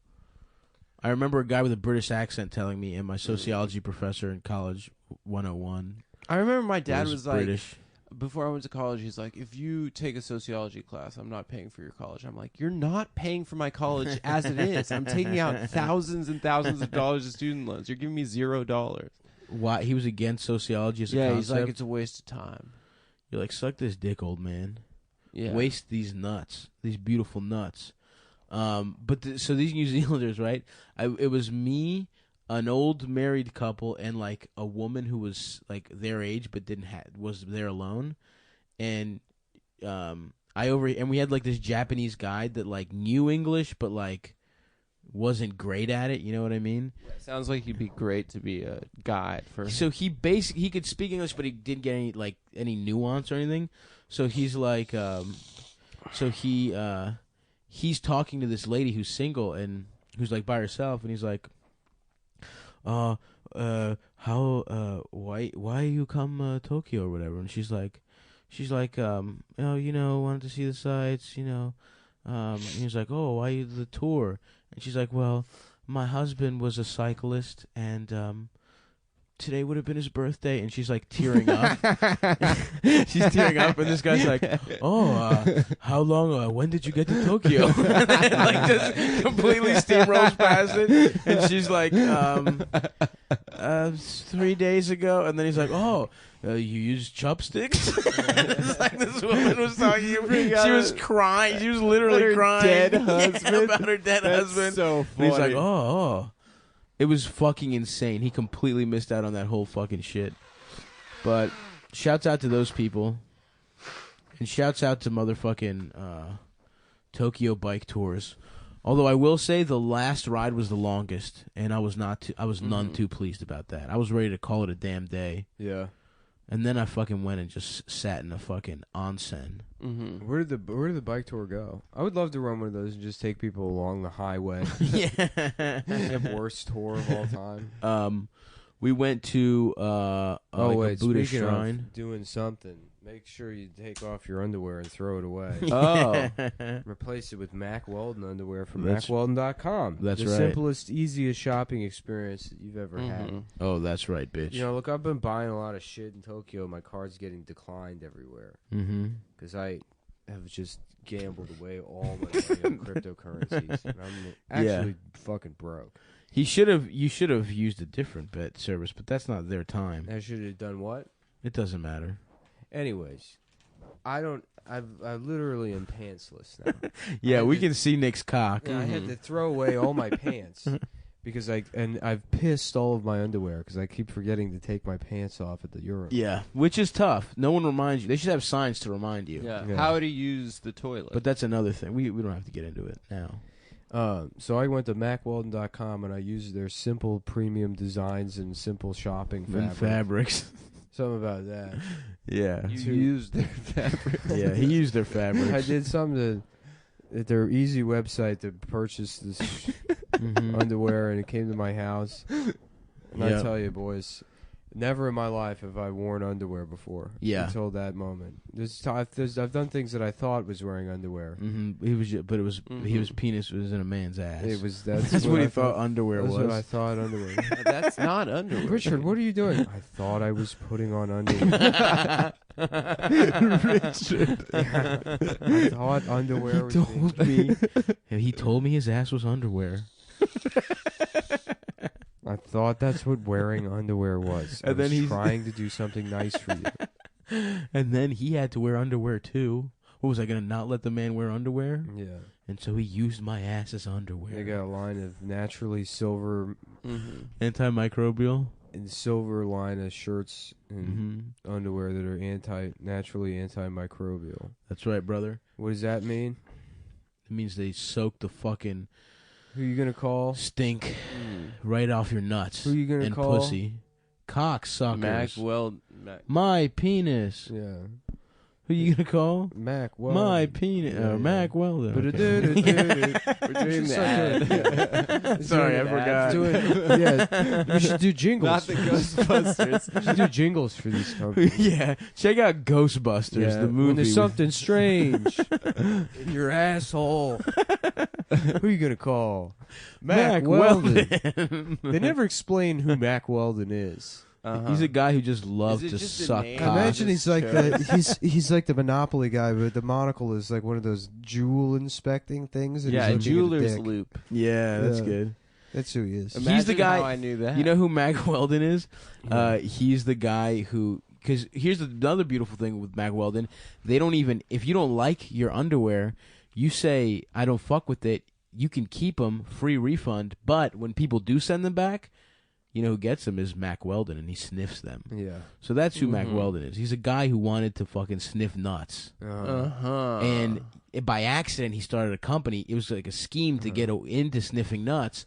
I remember a guy with a British accent telling me, and my sociology professor in college 101 I remember my dad was like, British. before I went to college, he's like, if you take a sociology class, I'm not paying for your college. I'm like, you're not paying for my college as it is. I'm taking out thousands and thousands of dollars of student loans. You're giving me $0. Why he was against sociology as a Yeah, concept? he's like, it's a waste of time. You're like, suck this dick, old man. Yeah. Waste these nuts, these beautiful nuts. So these New Zealanders, right? It was me, an old married couple, and like a woman who was like their age but was there alone, and and we had like this Japanese guide that like knew English but like wasn't great at it. You know what I mean? Sounds like you'd be great to be a guide for. So he could speak English, but he didn't get any nuance or anything. So he's like, he's talking to this lady who's single and who's like by herself, and he's like, how why you come Tokyo or whatever? And she's like, oh, you know, wanted to see the sights, you know. And he's like, oh, why you the tour? And she's like, well, my husband was a cyclist, and today would have been his birthday. And she's like tearing up. She's tearing up, and this guy's like, oh, how long? When did you get to Tokyo? Like just completely steamrolls past it, and she's like, 3 days ago. And then he's like, oh. You used chopsticks? It's like this woman was talking. She was crying. She was literally crying. Dead husband. About her dead husband. So funny. And he's like, oh. It was fucking insane. He completely missed out on that whole fucking shit. But shouts out to those people. And shouts out to motherfucking Tokyo bike tours. Although I will say the last ride was the longest, and I was none too pleased about that. I was ready to call it a damn day. Yeah. And then I fucking went and just sat in a fucking onsen. Mm-hmm. Where did the bike tour go? I would love to run one of those and just take people along the highway. Yeah. The worst tour of all time. We went to a Buddhist speaking shrine. of doing something, make sure you take off your underwear and throw it away. Oh. Replace it with Mack Weldon underwear from That's- MackWeldon.com. that's the right. simplest, easiest shopping experience that you've ever had. Oh, that's right, bitch. You know, look, I've been buying a lot of shit in Tokyo. My card's getting declined everywhere Mm-hmm. because I have just gambled away all my money on cryptocurrencies. And I'm actually fucking broke. You should have used a different bet service, but that's not their time. I should have done what? It doesn't matter. Anyways, I literally am pantsless now. Yeah, I we did- can see Nick's cock. Yeah, I had to throw away all my pants because I've pissed all of my underwear because I keep forgetting to take my pants off at the urinal. Yeah, which is tough. No one reminds you. They should have signs to remind you. Yeah. Yeah. How to use the toilet. But that's another thing. We don't have to get into it now. So I went to MackWeldon.com and I used their simple premium designs and simple shopping And fabrics. Something about that. Yeah. you used their fabric. Yeah, he used their fabrics. I did something at their easy website to purchase this Mhm. underwear, and it came to my house. And Yep. I tell you, boys, never in my life have I worn underwear before. Yeah. Until that moment. I've done things that I thought was wearing underwear. Mm-hmm. He was, but it was his penis was in a man's ass. That's what he I thought underwear That's was. what I thought underwear. That's not underwear. Richard, what are you doing? I thought I was putting on underwear. Richard. I thought underwear was told me. He told me his ass was underwear. I thought that's what wearing underwear was. And I was then he's trying to do something nice for you. And then he had to wear underwear too. What was I gonna not let the man wear underwear? Yeah. And so he used my ass as underwear. They got a line of naturally silver Antimicrobial. and silver line of shirts and Mm-hmm. underwear that are naturally antimicrobial. That's right, brother. What does that mean? It means they soak the fucking Who you gonna call? stink right off your nuts. Who you gonna and call? pussy. Cocksuckers. Mac. My penis. Yeah. Who you gonna call? Mack Weldon. My penis. Yeah, yeah. Mac Weldon. We're Okay. doing the ad. Sorry, I forgot. Yeah, we should do jingles. Not the Ghostbusters. We should do jingles for these companies. Yeah, check out Ghostbusters, Yeah, the movie. when there's with- something strange in your asshole. Who are you gonna call? Mac Weldon. They never explain who Mack Weldon is. He's a guy who just loves Is it to just a suck name? cock. I imagine just he's like chose. he's like the Monopoly guy, but the monocle is like one of those jewel inspecting things. And Yeah, he's looking at a jeweler's dick. loop. Yeah, that's Yeah. good. That's who he is. He's Imagine the guy- How I knew that. You know who Mac Weldon is? Yeah. He's the guy who. Because here's another beautiful thing with Mac Weldon. They don't even. If you don't like your underwear, you say, I don't fuck with it. You can keep them, free refund. But when people do send them back, you know who gets them is Mac Weldon, and he sniffs them. Yeah. So that's who Mac Mhm. Weldon is. He's a guy who wanted to fucking sniff nuts. And by accident, he started a company. It was like a scheme to get into sniffing nuts.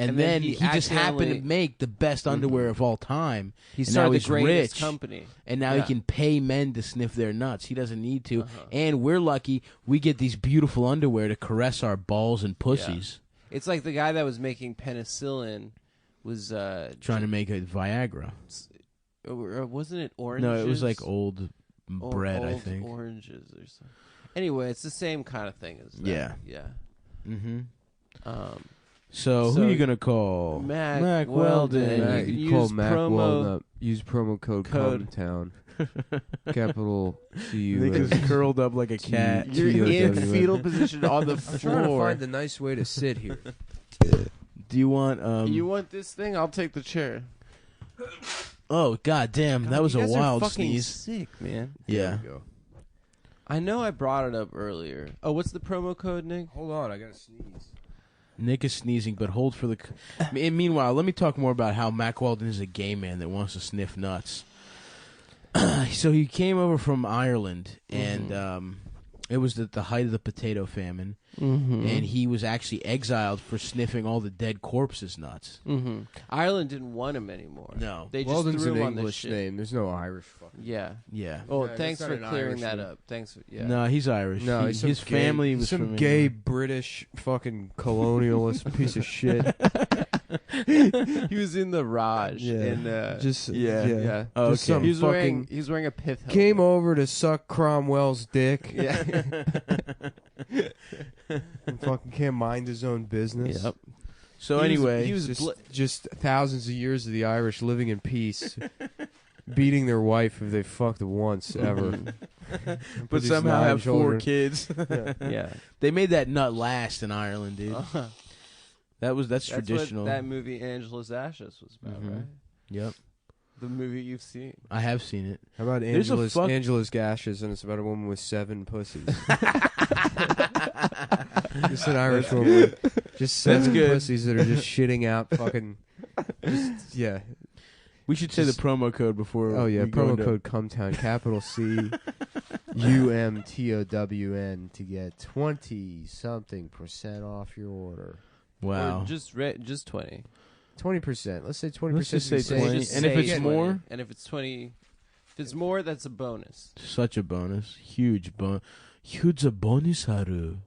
And then he just happened to make the best underwear of all time. He and started now the he's greatest rich, company. and now he can pay men to sniff their nuts. He doesn't need to. And we're lucky we get these beautiful underwear to caress our balls and pussies. Yeah. It's like the guy that was making penicillin was trying to make a Viagra. Or wasn't it oranges? No, it was like old bread, I think. Oranges or something. Anyway, it's the same kind of thing as that. Yeah. Yeah. Mm-hmm. So who are you gonna call? Mac Weldon. You call Mac Weldon. Use promo code COMETOWN. Capital C-U. Niggas curled up like a cat. You're in fetal position on the floor. I'm trying to find the nice way to sit here. Do you want? You want this thing? I'll take the chair. Oh god damn, that was a wild sneeze. Sick, man. Yeah. There we go. I know I brought it up earlier. Oh, what's the promo code, Nick? Hold on, I gotta sneeze. Nick is sneezing, but hold for the. Meanwhile, let me talk more about how Mac Weldon is a gay man that wants to sniff nuts. So he came over from Ireland, and it was at the height of the potato famine, and he was actually exiled for sniffing all the dead corpses' nuts. Ireland didn't want him anymore. No, they just Weldon's threw an him on this English shit. name. There's no Irish fucking. Yeah. Oh, Yeah, thanks for clearing that up. Thanks. No, he's Irish. No, his family was some from gay England. British fucking colonialist piece of shit. He was in the Raj. Yeah. In, Yeah. Oh, Just okay. some He was fucking wearing a pith helmet. came over to suck Cromwell's dick. Yeah. And fucking can't mind his own business. Yep. So anyway, he was just thousands of years of the Irish living in peace, beating their wife if they fucked once ever. but somehow have 4 kids. Yeah. They made that nut last in Ireland, dude. That's traditional. What that movie Angela's Ashes was about, right? Yep. The movie you've seen. I have seen it. How about There's Angela's Gashes, and it's about a woman with 7 pussies. Just an Irish woman with just 7 pussies that are just shitting out fucking. Yeah. We should say the promo code before. Oh yeah, we go promo into- code COMETOWN, capital C UMTOWN to get 20-something% off your order. Wow. Or just 20. 20%. Let's say 20%. Let's just say 20. Just And if say it's 20. more? And if it's 20, if it's more, that's a bonus. Such a bonus. Huge bonus. Huge a bonus, Haru.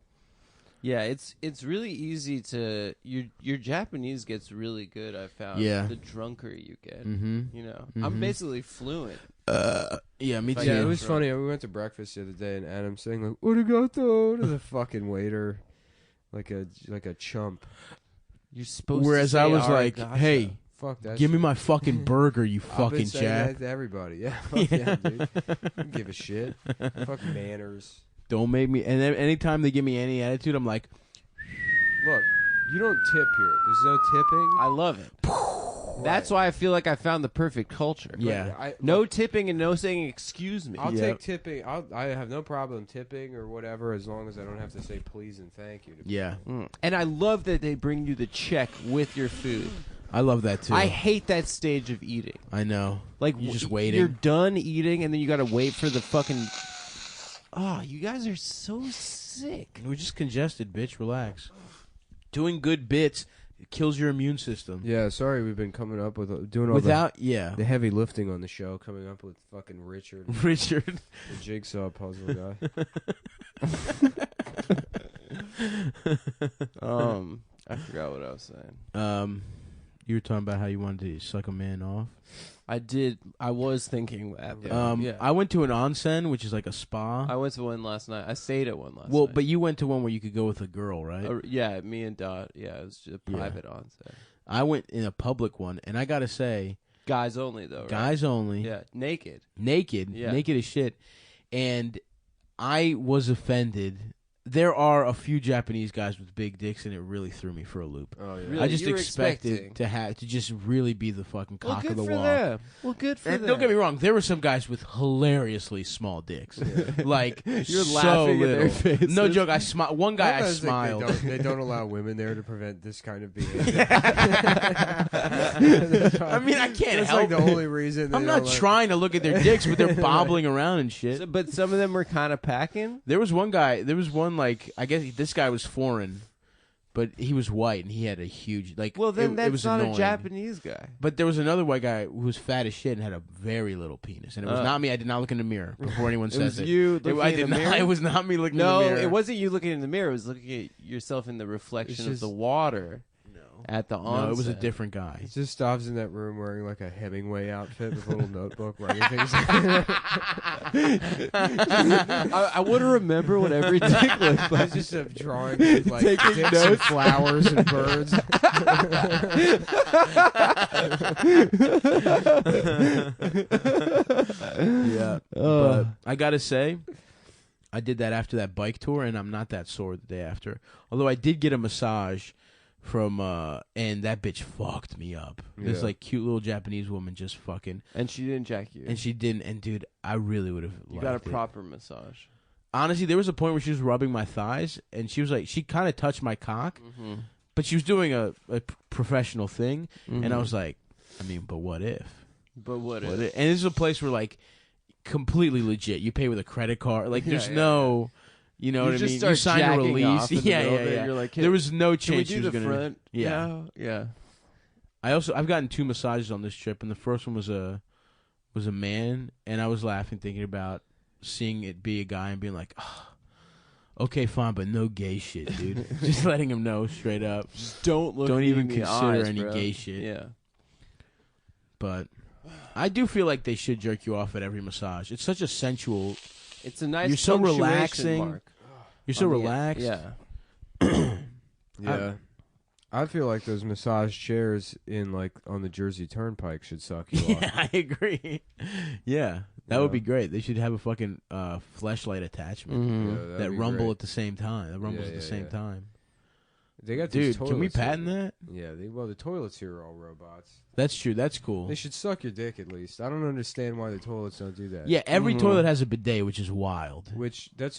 Yeah, it's really easy to your Japanese gets really good. I found. Yeah. The drunker you get, Mm-hmm. you know, I'm basically fluent. Yeah, me too. Yeah, it was funny. We went to breakfast the other day, and Adam's saying like "Arigato" to the fucking waiter, like a chump. You're supposed. Whereas to say I was like, "Arigato." hey, Fuck that. give me my fucking burger, you I've fucking been saying chap. that to everybody. Yeah, fuck yeah, dude. Don't give a shit. Fuck manners. Don't make me. And then anytime they give me any attitude, I'm like, Look, you don't tip here. There's no tipping. I love it. That's why I feel like I found the perfect culture. yeah. No tipping and no saying excuse me. I'll Yep. take tipping. I have no problem tipping or whatever, as long as I don't have to say please and thank you. Yeah. And I love that they bring you the check with your food. I love that too. I hate that stage of eating. I know. Like You're just waiting. You're done eating, and then you got to wait for the fucking. Oh, you guys are so sick. We're just congested, bitch. Relax. Doing good bits kills your immune system. Yeah, sorry, we've been coming up with doing all the heavy lifting on the show, coming up with fucking Richard, Richard, the jigsaw puzzle guy. I forgot what I was saying. You were talking about how you wanted to suck a man off. I did. I was thinking that. Yeah. I went to an onsen, which is like a spa. I went to one last night. I stayed at one last Well, night. but you went to one where you could go with a girl, right? Yeah, me and Dot. Yeah, it was just a private onset. I went in a public one, and I gotta say, Guys only, though. Right? guys only, Yeah, naked. naked Yeah. as shit, and I was offended. There are a few Japanese guys with big dicks, and it really threw me for a loop. Oh yeah. Really? I just you were expected expecting. to just really be the fucking Well, cock good of the for walk. them. Well, good for And them. don't get me wrong, there were some guys with hilariously small dicks. Like, You're so laughing at little. their faces. No joke, one guy I Sometimes smiled. They don't allow women there to prevent this kind of behavior. I mean, I can't That's help like the only reason. They I'm don't not let- trying to look at their dicks, but they're bobbling around and shit. But some of them were kind of packing. There was one, like, I guess this guy was foreign, but he was white and he had a huge like. Well, then it that's was not annoying. a Japanese guy. But there was another white guy who was fat as shit and had a very little penis, and it was not me. I did not look in the mirror before anyone It says was you looking I in did the not. mirror? It was not me looking No, in the mirror. it wasn't you looking in the mirror. It was looking at yourself in the reflection of the water at the onset. No, it was a different guy. He just stops in that room wearing like a Hemingway outfit with a little notebook writing things. I want to remember what every dick looks like. He's just a drawing of like Taking dicks and notes. flowers and birds. Yeah, but I gotta say, I did that after that bike tour, and I'm not that sore the day after. Although I did get a massage from, and that bitch fucked me up. This Yeah. like cute little Japanese woman just fucking, And she didn't jack you. and she didn't. And dude, I really would have. You got a proper massage. Honestly, there was a point where she was rubbing my thighs, and she was like, she kind of touched my cock, but she was doing a professional thing, and I was like, I mean, but what if? But what if? And this is a place where like completely legit. You pay with a credit card. Like there's no, you know what I just mean. start You sign a jacking release. off in the Yeah, middle yeah, of it. yeah. You're like, there was no Can we chance do she was the gonna. front? Yeah. Yeah. I've gotten 2 massages on this trip, and the first one was a man, and I was laughing thinking about seeing it be a guy and being like, oh, okay, fine, but no gay shit, dude. Just letting him know straight up. Just don't look. Don't me even in the consider eyes, any bro. gay shit. Yeah. But I do feel like they should jerk you off at every massage. It's such a sensual. It's a nice. You're so punctuation relaxing. mark You're so on the- relaxed. Yeah. Yeah. I feel like those massage chairs in like on the Jersey Turnpike should suck you Yeah, off. I agree. Yeah, that would be great. They should have a fucking fleshlight attachment Mm-hmm. Yeah, that'd that be rumble great. at the same time. That rumbles at the same time. They got these Dude, can we toilets patent here. that? Yeah, the toilets here are all robots. That's true. That's cool. They should suck your dick at least. I don't understand why the toilets don't do that. Yeah, every Mhm. toilet has a bidet, which is wild. Which that's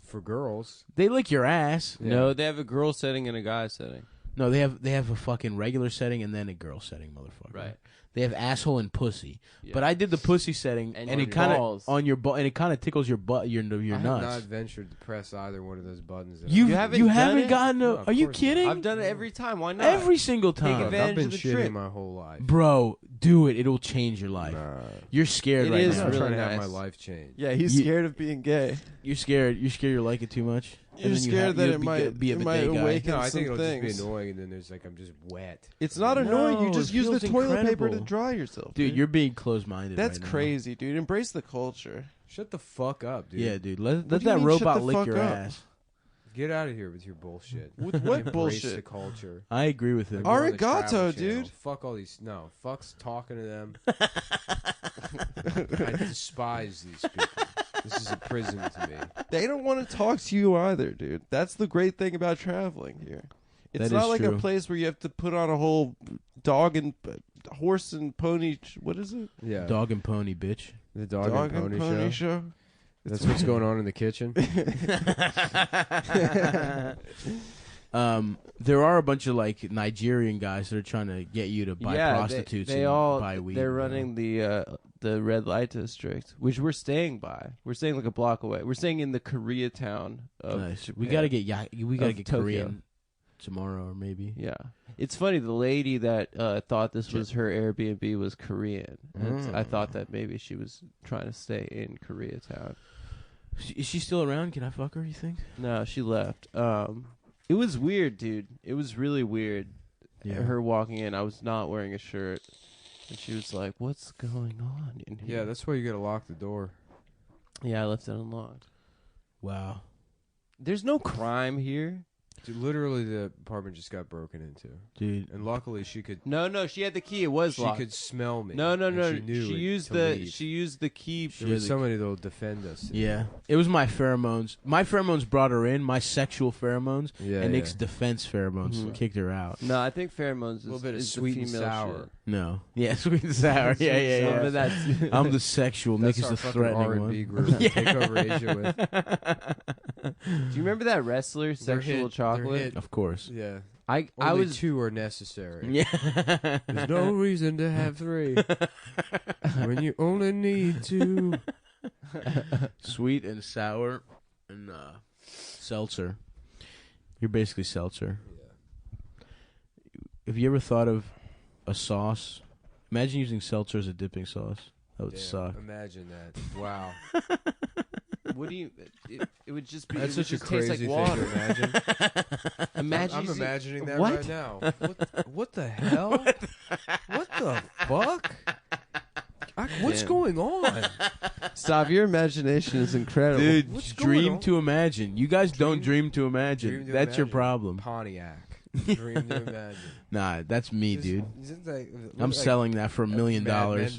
for girls. They lick your ass. Yeah. No, they have a girl setting and a guy setting. No, they have a fucking regular setting and then a girl setting, motherfucker. Right. They have asshole and pussy. Yeah. But I did the pussy setting, And and on it your kind of balls. on your butt, and it kind of tickles your butt, your I have nuts. not ventured to press either one of those buttons. You haven't done it? gotten a? No, of are you course not. kidding? I've done it every time. Why not? Every single time. advantage I've been of the shitting trip. my whole life. Bro, do it. It'll change your life. Nah. You're scared It right is now. I'm really trying to have nice. my life change. Yeah, he's You- scared of being gay. You're scared. You're scared you'll like it too much. You're And then scared have, that you'll it be, might- be a it bidet might guy. awaken- No, I think some it'll just things. be annoying, and then there's like I'm just wet. It's not No, annoying. You it just use the feels toilet paper to incredible. dry yourself. Dude, you're being closed-minded. That's right now. crazy, dude. Embrace the culture. Shut the fuck up, dude. Yeah, dude. Let do you that mean, shut robot the lick fuck your up? ass. Get out of here with your bullshit. With what Embrace bullshit? the culture. I agree with him. Like, we're on the Arigato, Travel dude. Channel. Fuck all these. No, fuck's talking to them. I despise these people. This is a prison to me. They don't want to talk to you either, dude. That's the great thing about traveling here. It's That not is like true. a place where you have to put on a whole dog and horse and pony. What is it? Yeah, Dog and pony, bitch. the dog, and pony, show. That's what's going on in the kitchen. There are a bunch of like Nigerian guys that are trying to get you to buy prostitutes They and all buy weed. they're you know? running the red light district, which we're staying by. We're staying like a block away. We're staying in the Koreatown of Nice. We gotta get we gotta of get Tokyo. Korean tomorrow or maybe. Yeah, it's funny. The lady that thought this was her Airbnb was Korean. And I thought that maybe she was trying to stay in Koreatown. Is she still around? Can I fuck her? You think? No, she left. It was weird, dude. It was really weird. Yeah. Her walking in, I was not wearing a shirt, and she was like, "What's going on in here?" Yeah, that's why you gotta lock the door. Yeah, I left it unlocked. Wow. There's no crime here. Dude, literally, the apartment just got broken into, Dude. and luckily she could. No, she had the key. It was She locked. could smell me. No. and She, knew She it used to the leave. she used the key. There was somebody that'll defend us. Yeah. It was my pheromones. My pheromones brought her in, my sexual pheromones, Yeah, and yeah. Nick's defense pheromones Mhm. kicked her out. No, I think pheromones is, A little bit of is sweet the and female sour. shit. No. Yeah, sweet and sour. yeah. Some of that- I'm the sexual. Nick That's is our the fucking threatening R&B one. group to take over Asia with. Do you remember that wrestler, Sexual Chocolate? Of course. Yeah. I Only was 2 are necessary. Yeah. There's no reason to have 3 when you only need 2. Sweet and sour and seltzer. You're basically seltzer. Yeah. Have you ever thought of a sauce? Imagine using seltzer as a dipping sauce. That would Damn, suck. Imagine that. Wow. What do you? It would just be. That's it would such a just taste crazy like thing water. to imagine. Imagine. I'm using- imagining that what? right now. What the hell? What the fuck? What's Damn. going on? Stop! Your imagination is incredible. Dude, What's going dream on? to imagine. You guys don't dream to imagine. Dream to That's your imagine. problem. Pontiac. Dream to imagine. Nah, that's me, dude. Isn't that, I'm selling that for $1 million. Mad Men,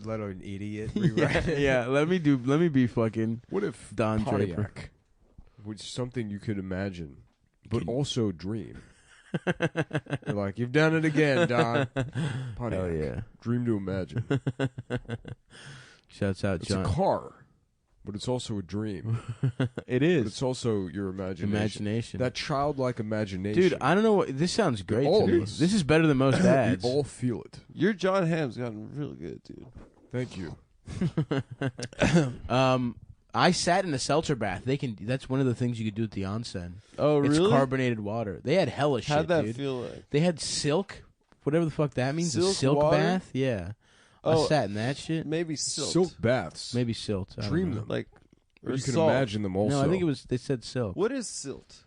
but let an idiot rewrite it. Yeah, let me be fucking What if Don Draper. Pontiac was something you could imagine, but also dream? You're like, you've done it again, Don. Pontiac. Hell yeah. Dream to imagine. Shouts out, It's John. a car, but it's also a dream. It But is. it's also your imagination. That childlike imagination. Dude, I don't know what this sounds great All to of me. us. This is better than most ads. We all feel it. Your John Hamm's gotten real good, dude. Thank you. I sat in a seltzer bath. That's one of the things you could do at the onsen. Oh, It's really? carbonated water. They had hella shit, How'd that dude. feel like? They had silk, whatever the fuck that means. A Silk silk water? bath? Yeah. Oh, I sat in that shit. Maybe silt. Silk baths. Maybe silt. I don't Dream know. them. Like, Or or you can salt. imagine them also. No, I think it was. They said silk. What is silt?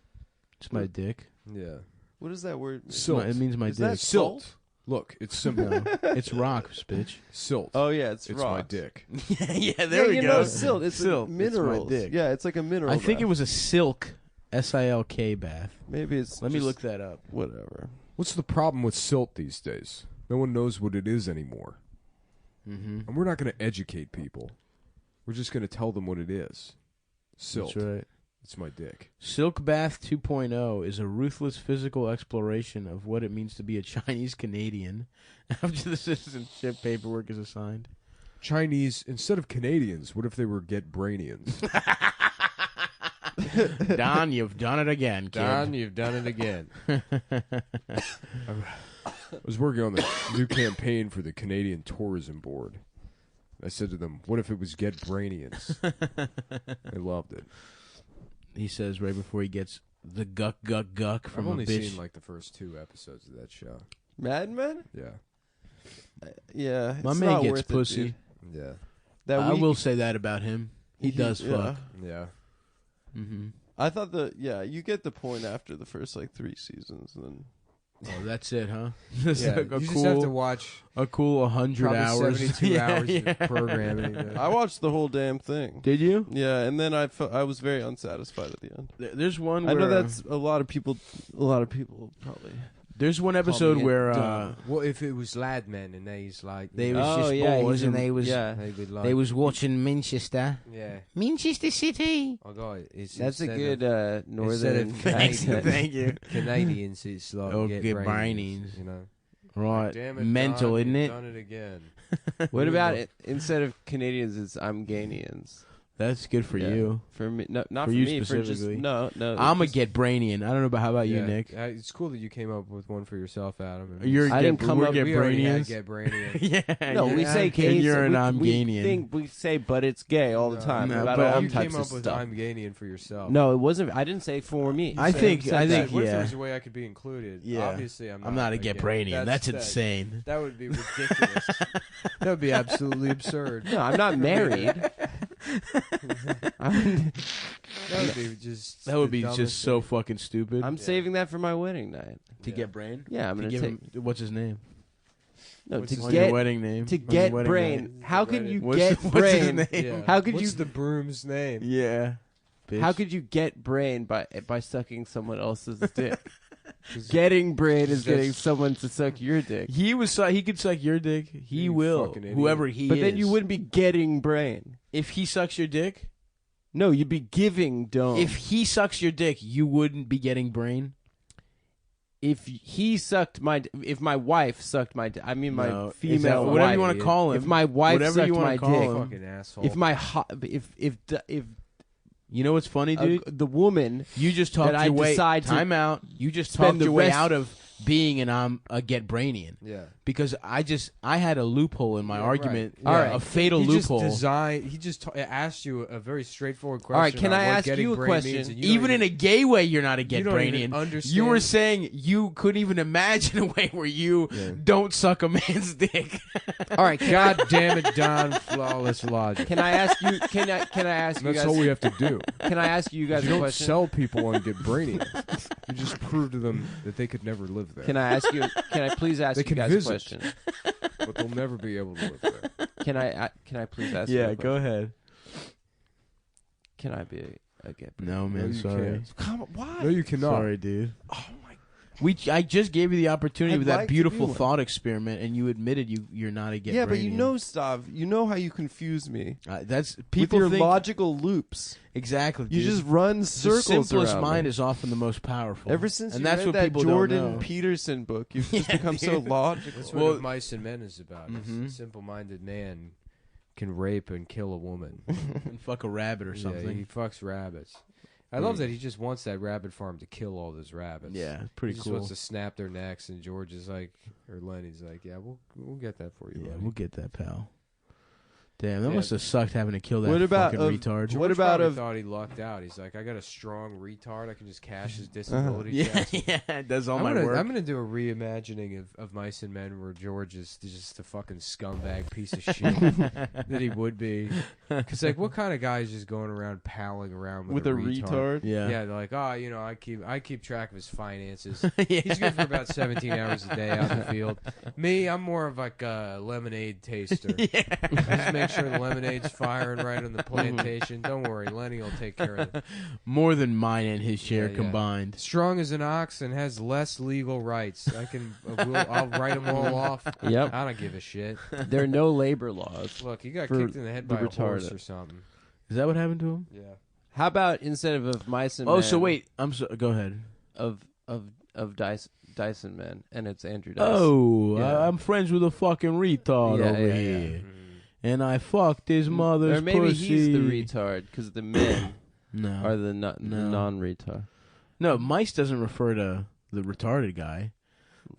It's my dick. Yeah. What does that word mean? Silt. It means my Is dick. that Silt. salt? Look, it's simple. No, it's rocks, bitch. Silt. Oh yeah, it's it's rocks. my dick. yeah, Yeah, you know silt. It's Silt. a minerals. It's my dick. Yeah, it's like a mineral. I think bath. it was a silk, SILK bath. Maybe it's. Let me just look that up. Whatever. What's the problem with silt these days? No one knows what it is anymore. Mm-hmm. And we're not going to educate people. We're just going to tell them what it is. Silt. That's right. It's my dick. Silk Bath 2.0 is a ruthless physical exploration of what it means to be a Chinese Canadian after the citizenship paperwork is assigned. Chinese, instead of Canadians, what if they were Get Brainians? Don, you've done it again, kid. Don, you've done it again. I was working on the new campaign for the Canadian Tourism Board. I said to them, what if it was Get Brainians? They loved it. He says right before he gets the guck I've from only a bitch. seen like the first 2 episodes of that show. Mad Men. Yeah. Yeah, My it's man not gets worth pussy. It, dude. Yeah. That I week, will say that about him. He does fuck. Yeah. Mm-hmm. I thought you get the point after the first like 3 seasons, and then Oh, that's it, huh? Just Yeah, like you just have to watch a cool 100 probably hours. 72 Yeah, hours yeah. of programming. I watched the whole damn thing. Did you? Yeah, and then I was very unsatisfied at the end. There's one. I Where, know that's a lot of people. A lot of people probably. There's one episode where well, if it was Ladmen and they's like they you was know, just boys and they was they would like they was watching Manchester, yeah. Manchester City. Oh god, it's That's a instead good of northern. Thank you, accent. thank you. Canadians. It's like Oh, get get brainies, brainies. you know. Right, Damn it, mental, Don, isn't you've it? Done it again. What about it? Instead of Canadians, it's I'm Ganians. That's good for Yeah. you. For me, no, not For for, you me. For just specifically. no. I'm a just- get brainian. I don't know about how about you, Yeah. Nick. It's cool that you came up with one for yourself, Adam. You're I didn't get, come we're up- get we already had brainians. Get Brainian. Yeah, No, you're- we say and gay. you're so an we, I'm we Ganian. think we say, but it's gay all the time No, about but all you types came of up with stuff. I'm Ganian for yourself. No, it wasn't. I didn't say for me. I think What if there yeah. was a way I could be included? Yeah. Obviously, I'm I'm not a again. get brainian. That's insane. That would be ridiculous. That would be absolutely absurd. No, I'm not married. I'm That would be just. That would be the just dumbest so thing. fucking stupid. I'm saving that for my wedding night. to Yeah. get brain. Yeah, I'm To gonna give take. him, what's his name? No, What's to his On your get wedding name. to On your get wedding brain. night. How could you What's get the- what's his brain? name? Yeah. How could What's you- the broom's name? Yeah. Bitch. How could you get brain by sucking someone else's dick? Getting brain is getting someone to suck your dick. he could suck your dick. He You will. fucking idiot. Whoever he But is. then you wouldn't be getting brain. If he sucks your dick. No, you'd be giving dome. If he sucks your dick, you wouldn't be getting brain. If he sucked if my wife sucked my dick, I mean my No, female is that wife. whatever you want to call him. If my wife Whatever sucked you wanna my call dick, him. Fucking asshole. if my if You know what's funny, dude? the woman You just talked that I your way. decide to Time out. You just spend talked the your way rest- out of being and I'm a get brainian. Yeah. Because I had a loophole in my argument, right. All right. a fatal He loophole. He just asked you a very straightforward question. All right, can about I what ask getting you a brain question? means, and you Even don't in a gay way, you're not a you get don't even brainian. understand. You were saying you couldn't even imagine a way where you don't suck a man's dick. All right, God damn it, Don, flawless logic. can I ask you? Can I ask you That's guys? all we have to do. Can I ask you guys You a don't question? sell people on get brainy. You just prove to them that they could never live there. Can I ask you? Can I please ask They you can guys visit. a question? But they'll never be able to live there. Can I please ask? you a question? ahead. Can I be a get? No, man, you sorry. can't. Come on, why? No, you cannot. Sorry, dude. Oh my! I just gave you the opportunity I'd with like that to be beautiful one. thought experiment, and you admitted you're not a get Yeah, brainian. but you know, Stav, you know how you confuse me that's with people your think logical loops. exactly. You dude. just run the circles simplest around mind me. is often the most powerful. Ever since and you that's read what that people Jordan don't know. Peterson book, you've just Yeah, become so dude. logical. That's Well- what Mice and Men is about. Mhm. A simple-minded man can rape and kill a woman. and fuck a rabbit or something. Yeah, he fucks rabbits. I love that he just wants that rabbit farm to kill all those rabbits. Yeah, pretty he just cool. wants to snap their necks, and George is like, or Lenny's like, yeah, we'll get that for you. Yeah, Lenny. we'll get that, pal. Damn, that Yeah. must have sucked having to kill that What about, fucking retard. George What about probably of- thought he lucked out. He's like, I got a strong retard. I can just cash his disability Yeah, checks. yeah, it does all I'm my gonna, work. I'm gonna do a reimagining of Mice and Men where George is just a fucking scumbag piece of shit that he would be. Because like, what kind of guy is just going around palling around with With a retard? Yeah. Yeah, they're like, oh, I keep track of his finances. Yeah. He's good for about 17 hours a day out in the field. Me, I'm more of like a lemonade taster. Just make sure the lemonade's firing right on the plantation. Don't worry, Lenny will take care of it. More than mine and his share Yeah. combined. Strong as an ox and has less legal rights. I'll write them all off. Yep. I don't give a shit. There are no labor laws. Look, he got For kicked in the head the by a horse retarded. or something. Is that what happened to him? Yeah. How about instead of Mice and Oh, Men, so wait. Go ahead. of Dyson Men, and it's Andrew Dyson. Oh, Yeah. I'm friends with a fucking retard Yeah, over yeah, here. And I fucked his mother's Or maybe pussy. he's the retard because the men No. are the No. non-retard. No, mice doesn't refer to the retarded guy.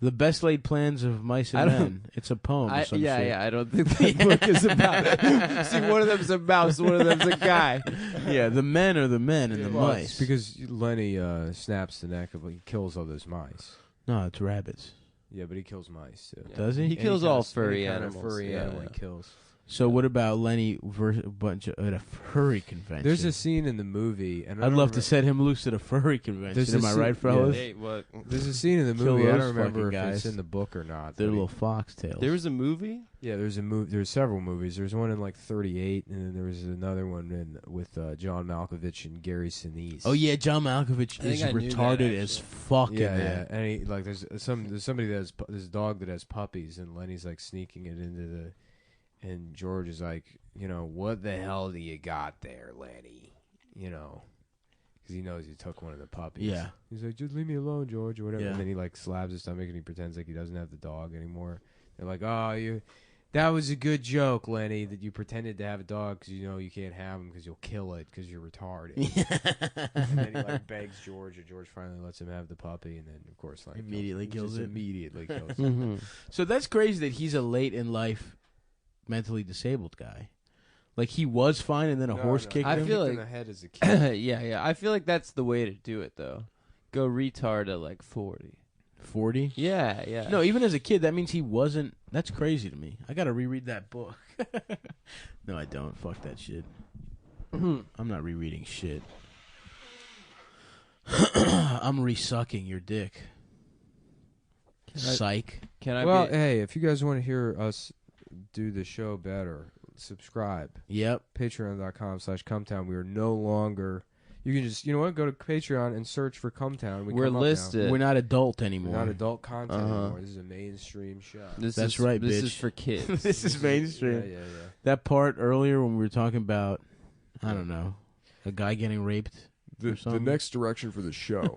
The best laid plans of mice I and don't- men. It's a poem. Or some Yeah, shit. yeah. I don't think that book is about. See, one of them's a mouse, one of them's a guy. Yeah, the men are the men and the Well, mice. it's because Lenny snaps the neck of he kills all those mice. No, it's rabbits. Yeah, but he kills mice too. Does he? He kills Any all kind of- furry any kind of animals. Furry Yeah, animal yeah. he kills. So what about Lenny versus a bunch at a furry convention? There's a scene in the movie, and I I'd don't love to remember- set him loose at a furry convention. There's Am a I scene- right, fellas? Hey, what? There's a scene in the Kill movie. I those don't remember if fucking it's guys. in the book or not. They're but he- little foxtails. There was a movie. Yeah, there's a movie. There's several movies. There's one in like '38, and then there was another one with John Malkovich and Gary Sinise. Oh yeah, John Malkovich I is think I knew that, retarded as fuck in yeah, that. yeah. And he, like, there's somebody that has there's a dog that has puppies, and Lenny's like sneaking it into the, and George is like, what the hell do you got there, Lenny? Because he knows he took one of the puppies. Yeah. He's like, just leave me alone, George, or whatever. Yeah. And then he like slabs his stomach and he pretends like he doesn't have the dog anymore. They're like, oh, that was a good joke, Lenny, that you pretended to have a dog because you can't have him because you'll kill it because you're retarded. And then he like begs George, and George finally lets him have the puppy, and then of course like Immediately kills just it. Immediately kills it. Mm-hmm. So that's crazy that he's a late in life mentally disabled guy. Like he was fine and then a horse kicked I him. feel Kicked in like- the head as a kid. yeah. I feel like that's the way to do it, though. Go retard at like 40. 40. Yeah, yeah. No, even as a kid, that means he wasn't. That's crazy to me. I gotta reread that book. No, I don't. Fuck that shit. I'm not rereading shit. I'm resucking your dick. Psych. Can I Well, be? hey, if you guys want to hear us do the show better, subscribe. Yep. Patreon.com/Cumtown. We are no longer. You can just, go to Patreon and search for Cumtown. We're come up now. listed. We're not adult We're anymore. not adult content Uh-huh. anymore. This is a mainstream show. That's right, This bitch. is for kids. This is mainstream. Yeah. That part earlier when we were talking about, I don't know, a guy getting raped. or The something? next direction for the show.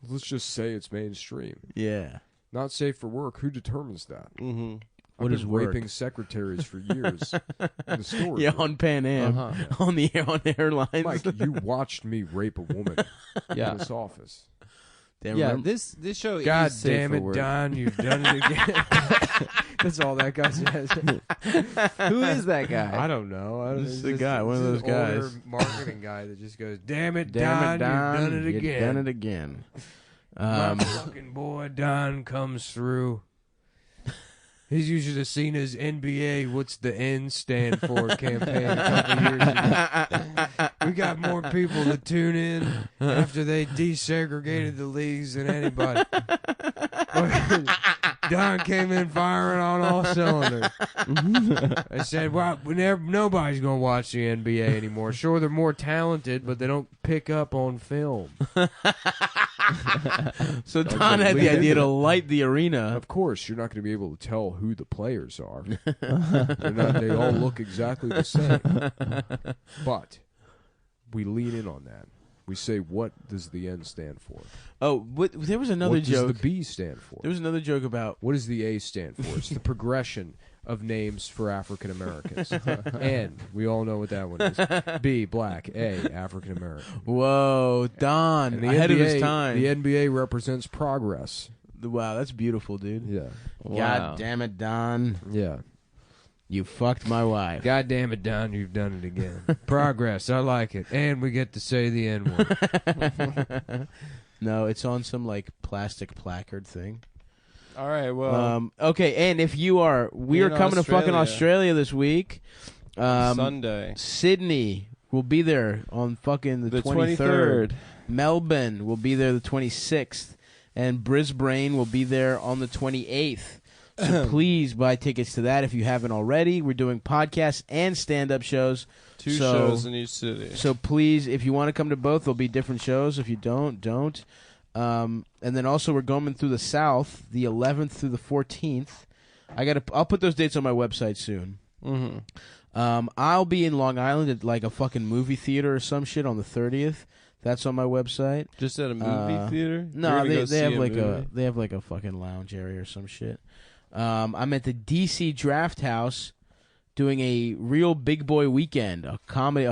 Let's just say it's mainstream. Yeah. Not safe for work. Who determines that? Mm-hmm. What I've is been work? raping secretaries for years in the store. Yeah, on Pan Am, Uh-huh. on airlines. Mike, you watched me rape a woman Yeah. in this office. Damn, Yeah, remember- this show God is safe damn for it, work. Don, you've done it again. That's all that guy says. Who is that guy? I don't know. This is the It's guy, one of this those older guys. marketing guy that just goes, "Damn it, Damn Don, it, Don, you've done it you've again." done it again. My fucking boy Don comes through. He's usually seen as NBA. What's the N stand for? Campaign a couple years ago. We got more people to tune in after they desegregated the leagues than anybody. Don came in firing on all cylinders. I said, "Well, nobody's gonna watch the NBA anymore. Sure, they're more talented, but they don't pick up on film." So Don had the idea to light the arena. Of course, you're not going to be able to tell who the players are. They all look exactly the same. But we lean in on that. We say, what does the N stand for? Oh, there was another What joke. does the B stand for? There was another joke about. What does the A stand for? It's the progression of names for African Americans. N, we all know what that one is. B, black. A, African American. Whoa, Don, And the ahead NBA, of his time. The NBA represents progress. Wow, that's beautiful, dude. Yeah. Wow. God damn it, Don. Yeah. You fucked my wife. God damn it, Don, you've done it again. Progress, I like it. And we get to say the N-word. No, it's on some like plastic placard thing. All right, well, Okay, and if you are, we You're are in coming to fucking Australia. Australia this week. Sunday. Sydney will be there on fucking the 23rd. Melbourne will be there the 26th. And Brisbane will be there on the 28th. So please buy tickets to that if you haven't already. We're doing podcasts and stand-up shows. Two shows in each city. So please, if you want to come to both, there'll be different shows. If you don't. And then also we're going through the South, the 11th through the 14th. I'll put those dates on my website soon. Mm-hmm. I'll be in Long Island at like a fucking movie theater or some shit on the 30th. That's on my website. Just at a movie theater? No, You're gonna go they have see like they have like a fucking lounge area or some shit. I'm at the DC Draft House doing a real big boy weekend, a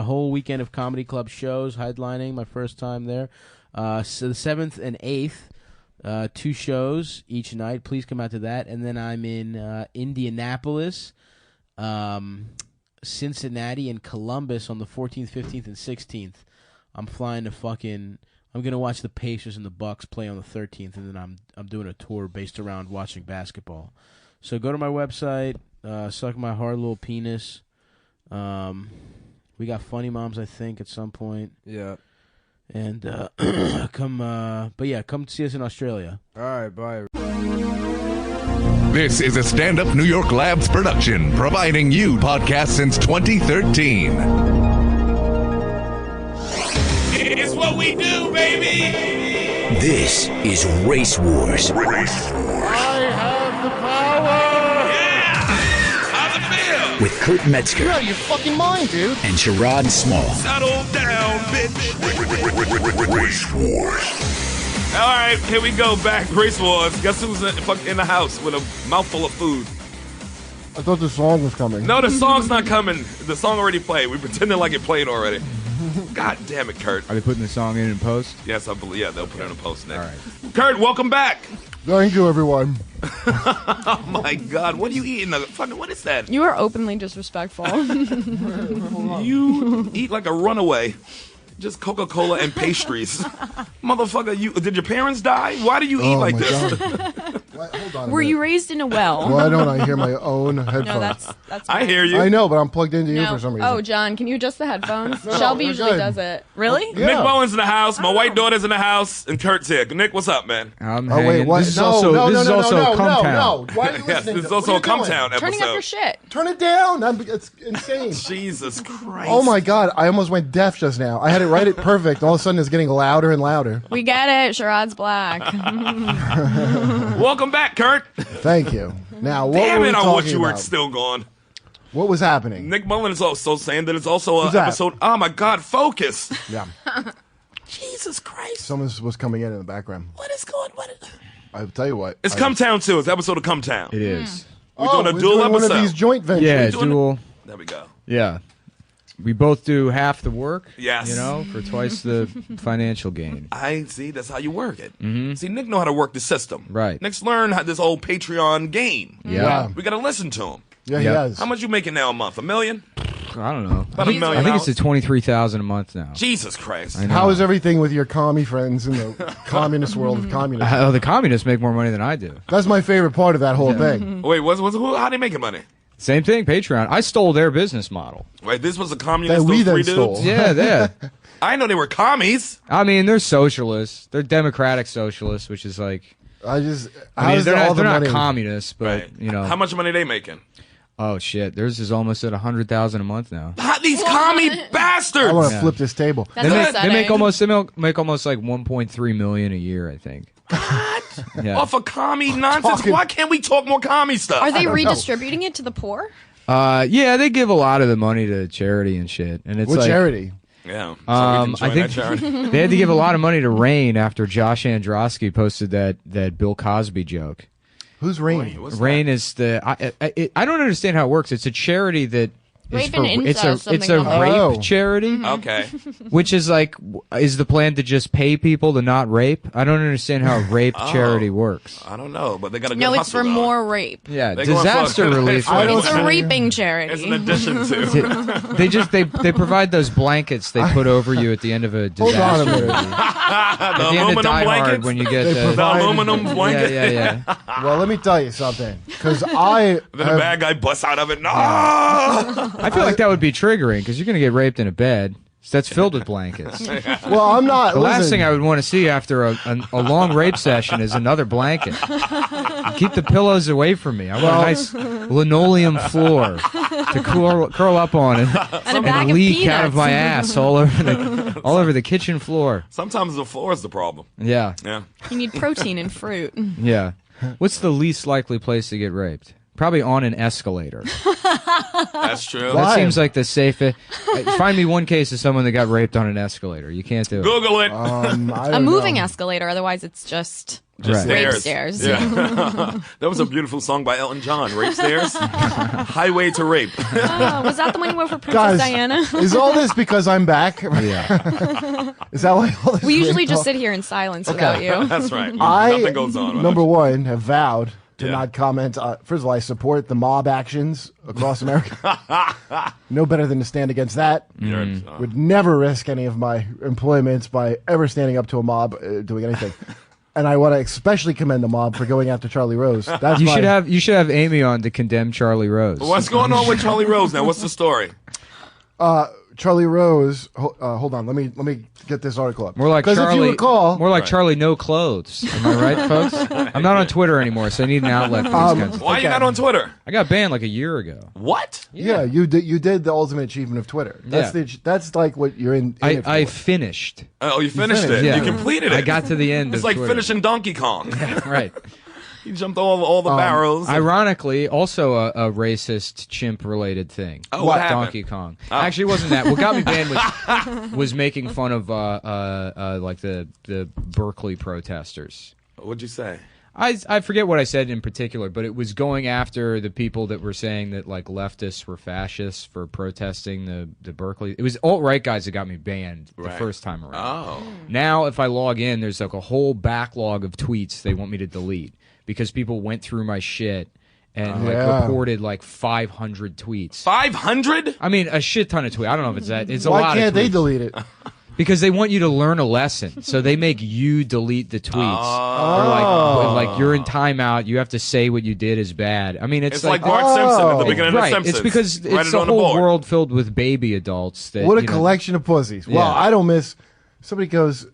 whole weekend of comedy club shows, headlining, my first time there. So the 7th and 8th, 2 shows each night. Please come out to that. And then I'm in Indianapolis, Cincinnati, and Columbus on the 14th, 15th, and 16th. I'm flying to fucking. I'm gonna watch the Pacers and the Bucks play on the 13th, and then I'm doing a tour based around watching basketball. So go to my website, suck my hard little penis. We got Funny Moms, I think, at some point. Yeah. And come see us in Australia. All right, bye. This is a stand-up New York Labs production, providing you podcasts since 2013. It's what we do, baby! This is Race Wars I have the power! Yeah! How's it feel? with Kurt Metzger You're out of your fucking mind, dude! and Sherrod Small. Settle down, bitch! Race Wars. Alright, here we go, back. Race Wars. Guess who's in the house with a mouthful of food? I thought the song was coming. No, the song's not coming. The song already played. We pretended like it played already. God damn it, Kurt. Are they putting the song in post? Yes, I believe. Yeah, they'll put it in a post, Nick. All right. Kurt, welcome back. Thank you, everyone. Oh my God, what are you eating? Fucking, what is that? You are openly disrespectful. You eat like a runaway. Just Coca-Cola and pastries. Motherfucker, did your parents die? Why do you eat like this? Hold on. Were you raised in a well? Why don't I hear my own headphones? No, that's. I hear you. I know, but I'm plugged into you No. for some reason. Oh, John, can you adjust the headphones? No, Shelby we're usually good. does it. Really? Yeah. Nick Bowen's in the house. My white daughter's in the house, and Kurt's here. Nick, what's up, man? I'm Oh wait, hanging. what? This is no, also no, this no, is no, also no, Cum no, Town. no. Why are you Yes, listening? this is to also a what are you doing? Cum Town Turning up episode. your shit. Turn it down. It's insane. Jesus Christ. Oh my God! I almost went deaf just now. I had it right at perfect. All of a sudden, it's getting louder and louder. We get it. Sherrod's black. Welcome back, Kurt. Thank you. Now, what Damn were we it, I talking wish you were about? still gone. What was happening? Nick Mullen is also saying that it's also an Who's that? episode. Oh my God, focus. Yeah, Jesus Christ. someone was coming in the background. What is going on? I'll tell you what. It's Cum Town too. It's an episode of Cum Town. It is. We're doing a we're dual doing one of episode. these joint ventures. Yeah, doing dual. There we go. Yeah. we both do half the work. Yes. You know, for twice the financial gain. I see. That's how you work it. See, Nick know how to work the system. Right. Nick's learned how this old Patreon game. Yeah. We got to listen to him. Yeah, he has. How much you making now a month? $1 million? I don't know. About $1 million. I think it's at $23,000 a month now. Jesus Christ. How is everything with your commie friends in the communist world of communism? Oh, the communists make more money than I do. That's my favorite part of that whole thing. Wait, how they making money? Same thing, Patreon. I stole their business model. Wait, this was a communist. That we those three then dudes? stole. Yeah. I know they were commies. I mean, they're socialists. They're democratic socialists, which is like. I mean, they're all not money? communists, but Right. you know. How much money they making? Oh shit! Theirs is almost at $100,000 a month now. These commie bastards. I want to flip this table. That's They upsetting. make almost like 1.3 million a year, I think. What? Yeah. Off of commie nonsense? Why can't we talk more commie stuff? Are they redistributing it to the poor? Yeah, they give a lot of the money to charity and shit, and it's What like, charity? Yeah. So we I can join think that charity. they had to give a lot of money to Rain after Josh Androsky posted that Bill Cosby joke. Who's Rain? Wait, what's Rain is the I don't understand how it works. It's a charity that is Rape and for, incest, it's a something like rape that. Oh. charity, Okay. which is like is the plan to just pay people to not rape? I don't understand how a rape charity works. I don't know, but they got a good No, it's hustle for going. more rape. Yeah, They going disaster for- relief. I don't It's a know. raping It's charity. an addition to. They provide those blankets they put over you at the end of a Hold on a disaster minute. movie. The At the end of aluminum Die Hard blankets. when you get They the The aluminum yeah, blanket. yeah. Well, let me tell you something. Because I Then the bad guy busts out of it. No. I feel like that would be triggering because you're going to get raped in a bed that's filled with blankets. well, I'm not. The last listen, thing I would want to see after a long rape session is another blanket. Keep the pillows away from me. I want a nice linoleum floor to curl up on And a bag and of leak out of peanuts. my ass all over the kitchen floor. Sometimes the floor is the problem. Yeah, Yeah. You need protein and fruit. yeah. What's the least likely place to get raped? Probably on an escalator. That's true. Why? That seems like the safest. Find me one case of someone that got raped on an escalator. You can't do it. Google it. I A don't moving know. escalator, otherwise it's just Right. rape stairs. Yeah. That was a beautiful song by Elton John. Rape stairs. Highway to rape. Oh, was that the one you wrote for Princess Guys, Diana? is all this because I'm back? Yeah. Is that why all this We is usually being just talked? sit here in silence without you. That's right. I, Nothing goes on. without number you. one, have vowed to Yeah. not comment. First of all, I support the mob actions across America. No better than to stand against that. Would never risk any of my employments by ever standing up to a mob doing anything. And I want to especially commend the mob for going after Charlie Rose. That's You my, should have Amy on to condemn Charlie Rose. What's going on with Charlie Rose now? What's the story? Charlie Rose. Hold on, let me get this article up. More like because Charlie. if you recall, more like Charlie no clothes. Am I right, folks? I'm not on Twitter anymore, so I need an outlet for these kinds of Why are you Okay. not on Twitter? I got banned like a year ago. What? yeah, you did the ultimate achievement of Twitter. That's Yeah. that's like what you're in it for. I finished. Oh, you finished finished, it. Yeah. You completed it. I got to the end. It's of like Twitter. finishing Donkey Kong. Right. You jumped all the barrels. Ironically, also a racist chimp-related thing. Oh, what happened? Donkey Kong. Oh. Actually, it wasn't that. What got me banned was making fun of like the Berkeley protesters. What'd you say? I forget what I said in particular, but it was going after the people that were saying that like leftists were fascists for protesting the Berkeley. It was alt-right guys that got me banned the Right. first time around. Oh. Now, if I log in, there's like a whole backlog of tweets they want me to delete because people went through my shit and Yeah. reported like 500 tweets. 500? I mean, a shit ton of tweets. I don't know if it's that. It's a Why lot can't of they tweets. delete it? Because they want you to learn a lesson, so they make you delete the tweets. Oh. Or like you're in timeout, you have to say what you did is bad. I mean, It's like Bart Simpson at the beginning of The right. Simpsons. It's because Write it's it a on the whole board. world filled with baby adults. That, What a you know, collection of pussies. Well, Yeah. I don't miss. Somebody goes,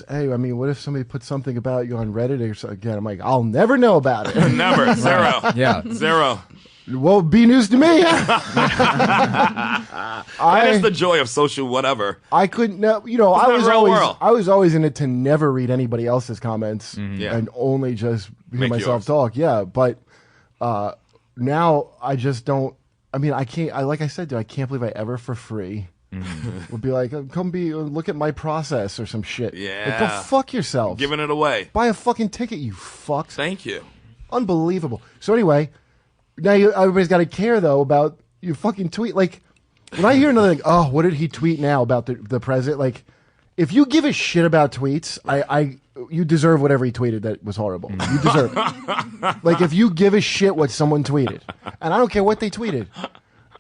hey, I mean, what if somebody put something about you on Reddit or so? Again, I'm like, I'll never know about it. Never. Zero. Yeah. Zero. Well, be news to me. That is the joy of social whatever. I couldn't know. You know, It's not real world. I was always in it to never read anybody else's comments Yeah. and only just hear Make myself yours. talk. Yeah, but now I just don't. I mean, I can't. Like I said, dude, I can't believe I ever for free would be like, come look at my process or some shit. Yeah. Like, go fuck yourself. Giving it away. Buy a fucking ticket, you fucks. Thank you. Unbelievable. So anyway, now everybody's got to care though about your fucking tweet. Like, when I hear another, like, oh, what did he tweet now about the president? Like, if you give a shit about tweets, you deserve whatever he tweeted that was horrible. You deserve it. Like, if you give a shit what someone tweeted, and I don't care what they tweeted,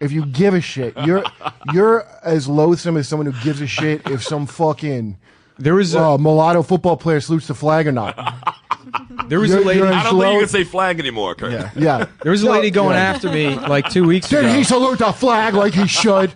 if you give a shit, you're as loathsome as someone who gives a shit if some fucking mulatto football player salutes the flag or not. There was a lady. I don't think you can say flag anymore, Kurt. Yeah. There was a lady going after me like 2 weeks ago. Did he salute the flag like he should?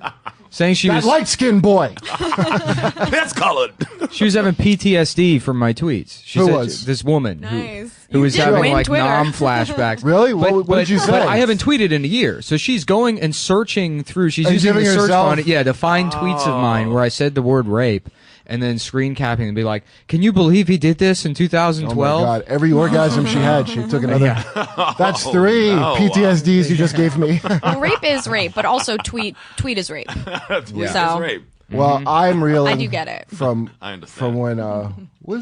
Saying she that was light-skinned boy. That's colored. She was having PTSD from my tweets. She Who said was? this woman Nice. who was did having win like Twitter. flashbacks. Really? What did you say? But I haven't tweeted in a year, so she's going and searching through. She's And using the giving search herself- fund, to find tweets of mine where I said the word rape, and then screen capping and be like, "Can you believe he did this in 2012?" Oh my God! Every orgasm she had, she took another. That's 3 PTSDs you just gave me. Well, rape is rape, but also tweet is rape. Tweet So- is rape. Well, I'm reeling. I do get it. From I understand. from when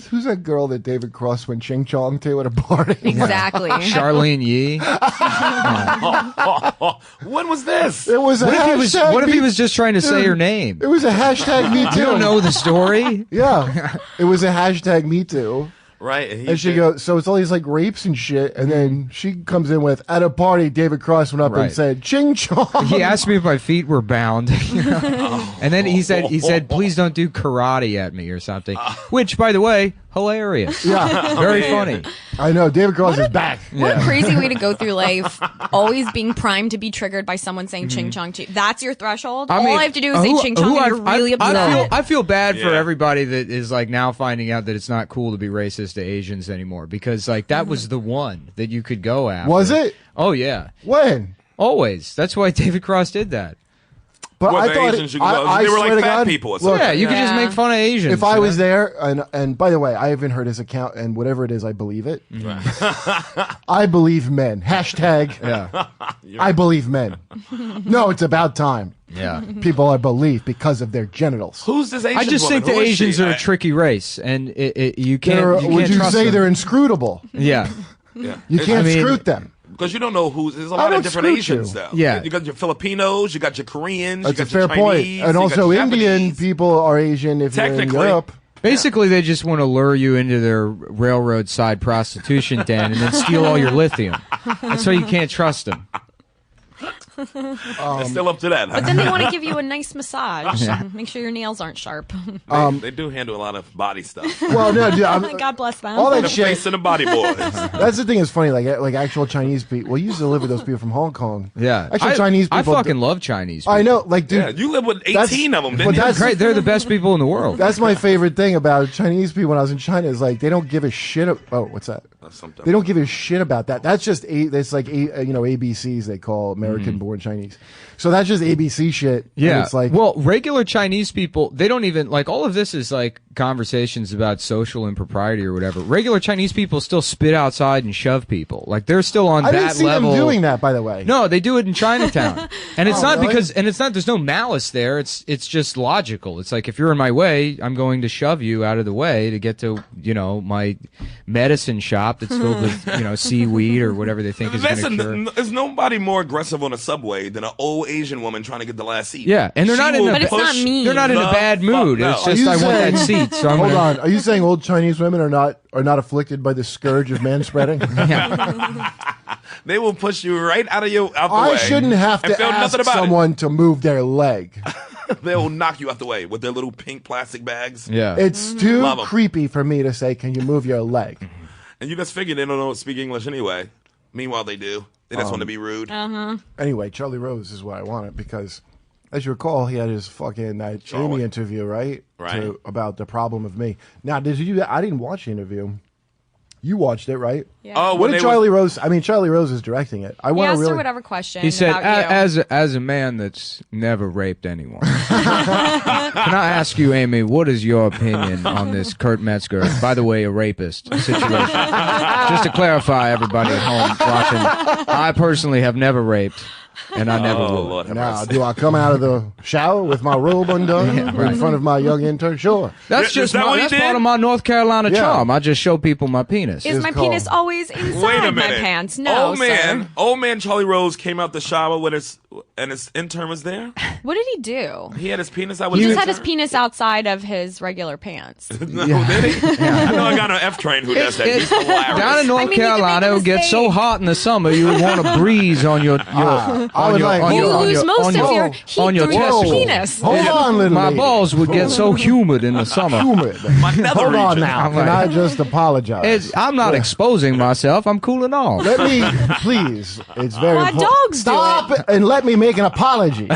who's that girl that David Cross went ching chong to at a party? Exactly. Charlene Yee. When was this? It was a hashtag. What if he was just trying to say her name? It was a hashtag Me Too. You don't know the story. Yeah, it was a hashtag Me Too. Right. And she goes, so it's all these like rapes and shit, and then she comes in with, at a party, David Cross went up and said, ching chong. He asked me if my feet were bound, and then he said, please don't do karate at me or something. Which, by the way, hilarious. Yeah, very funny. I know David Cross is back. What a crazy way to go through life, always being primed to be triggered by someone saying ching chong. That's your threshold. All I have to do is say ching chong and you're really upset. I feel bad for everybody that is like now finding out that it's not cool to be racist to Asians anymore, because like that was the one that you could go after. Was it? Oh yeah. When? Always. That's why David Cross did that. But What I the thought Asians you could go- they were like swear to fat God, people or look, something. Yeah, you could just make fun of Asians. If I was there, and by the way, I haven't heard his account, and whatever it is, I believe it. I believe men. Hashtag. Yeah. I believe men. No, it's about time. Yeah. People I believe because of their genitals. Who's this Asian I just woman? think the Who is Asians she? are a tricky race, and you can't. Would you trust say them. they're inscrutable? Yeah. Yeah. You can't scrut them. Because you don't know who's. There's a I lot of don't different scrut Asians, you. though. Yeah. You got your Filipinos, you got your Koreans, That's you a got your fair point. Chinese, And you also, got your Indian Japanese. people are Asian if you're in Technically. Europe. Basically, they just want to lure you into their railroad side prostitution den and then steal all your lithium. That's why you can't trust them. They're still up to that. Huh? But then they want to give you a nice massage. Make sure your nails aren't sharp. They do handle a lot of body stuff. Well, no, dude, God bless them. all that The shit. face and the body boys. That's the thing is funny, like actual Chinese people. Well, you used to live with those people from Hong Kong. Yeah. Actually, Chinese people. I fucking love Chinese people. I know, like, dude. Yeah, you live with that's- 18 of them, but didn't you? that's Great. They're the best people in the world. That's my favorite thing about Chinese people when I was in China is like they don't give a shit. Oh, what's that? That's something. They don't give a shit about that. That's just that's like ABCs they call American-born Chinese. So that's just ABC shit. Yeah. And it's like, well, regular Chinese people, they don't even, like, all of this is like conversations about social impropriety or whatever. Regular Chinese people still spit outside and shove people. Like, they're still on I that didn't see level. them doing that, by the way. No, they do it in Chinatown. And it's not really? because, and it's not, there's no malice there. It's just logical. It's like, if you're in my way, I'm going to shove you out of the way to get to, my medicine shop that's filled with, seaweed or whatever they think is going to cure. There's nobody more aggressive on a subway than an old Asian woman trying to get the last seat. Yeah, and they're not in will a, But it's not push mean. they're not in a the bad fuck mood. no. It's Are just you I want that saying- seat. So I'm Hold gonna, on. Are you saying old Chinese women are not afflicted by the scourge of manspreading? They will push you right out the way. I shouldn't have and to feel ask nothing about someone to move their leg. it. They will knock you out the way with their little pink plastic bags. Yeah. It's too Love 'em. creepy for me to say, "Can you move your leg?" And you just figure they don't know speak English anyway. Meanwhile, they do. They just want to be rude. Anyway, Charlie Rose is what I wanted because, as you recall, he had his fucking Charlie. Amy interview, right? Right. About the problem of me. Now, did you? I didn't watch the interview. You watched it, right? Yeah. Oh, What when did they Charlie Rose? I mean, Charlie Rose is directing it. I He want to asked really. her whatever question He said, about you. as a man that's never raped anyone, can I ask you, Amy, what is your opinion on this Kurt Metzger, by the way, a rapist situation? Just to clarify, everybody at home watching, I personally have never raped. and I never will. Lord have Now, mercy. do I come out of the shower with my robe undone in front of my young intern? Sure. That's Yeah, is that what he that's did? part of my North Carolina Yeah. charm. I just show people my penis. Is It's my called- penis always Wait a inside my minute. pants? No, sir. Old man Charlie Rose came out the shower with his intern was there. What did he do? He had his penis out with He his just had his intern? penis outside of his regular pants. No, did he? I know I got an F train who does that. He's hilarious. Down in North I mean, you could Carolina, make a it would get so mistake. hot in the summer, you would want to breeze on your I would like- You lose most of your heat on your through your testicles. penis. Hold on, little My lady. balls would get so humid in the summer. Humid. nether Hold on region. now. I'm Can like- I just apologize? I'm not exposing myself. I'm cooling off. Let me, please. It's very Why important. dogs do Stop it? and let me make an apology.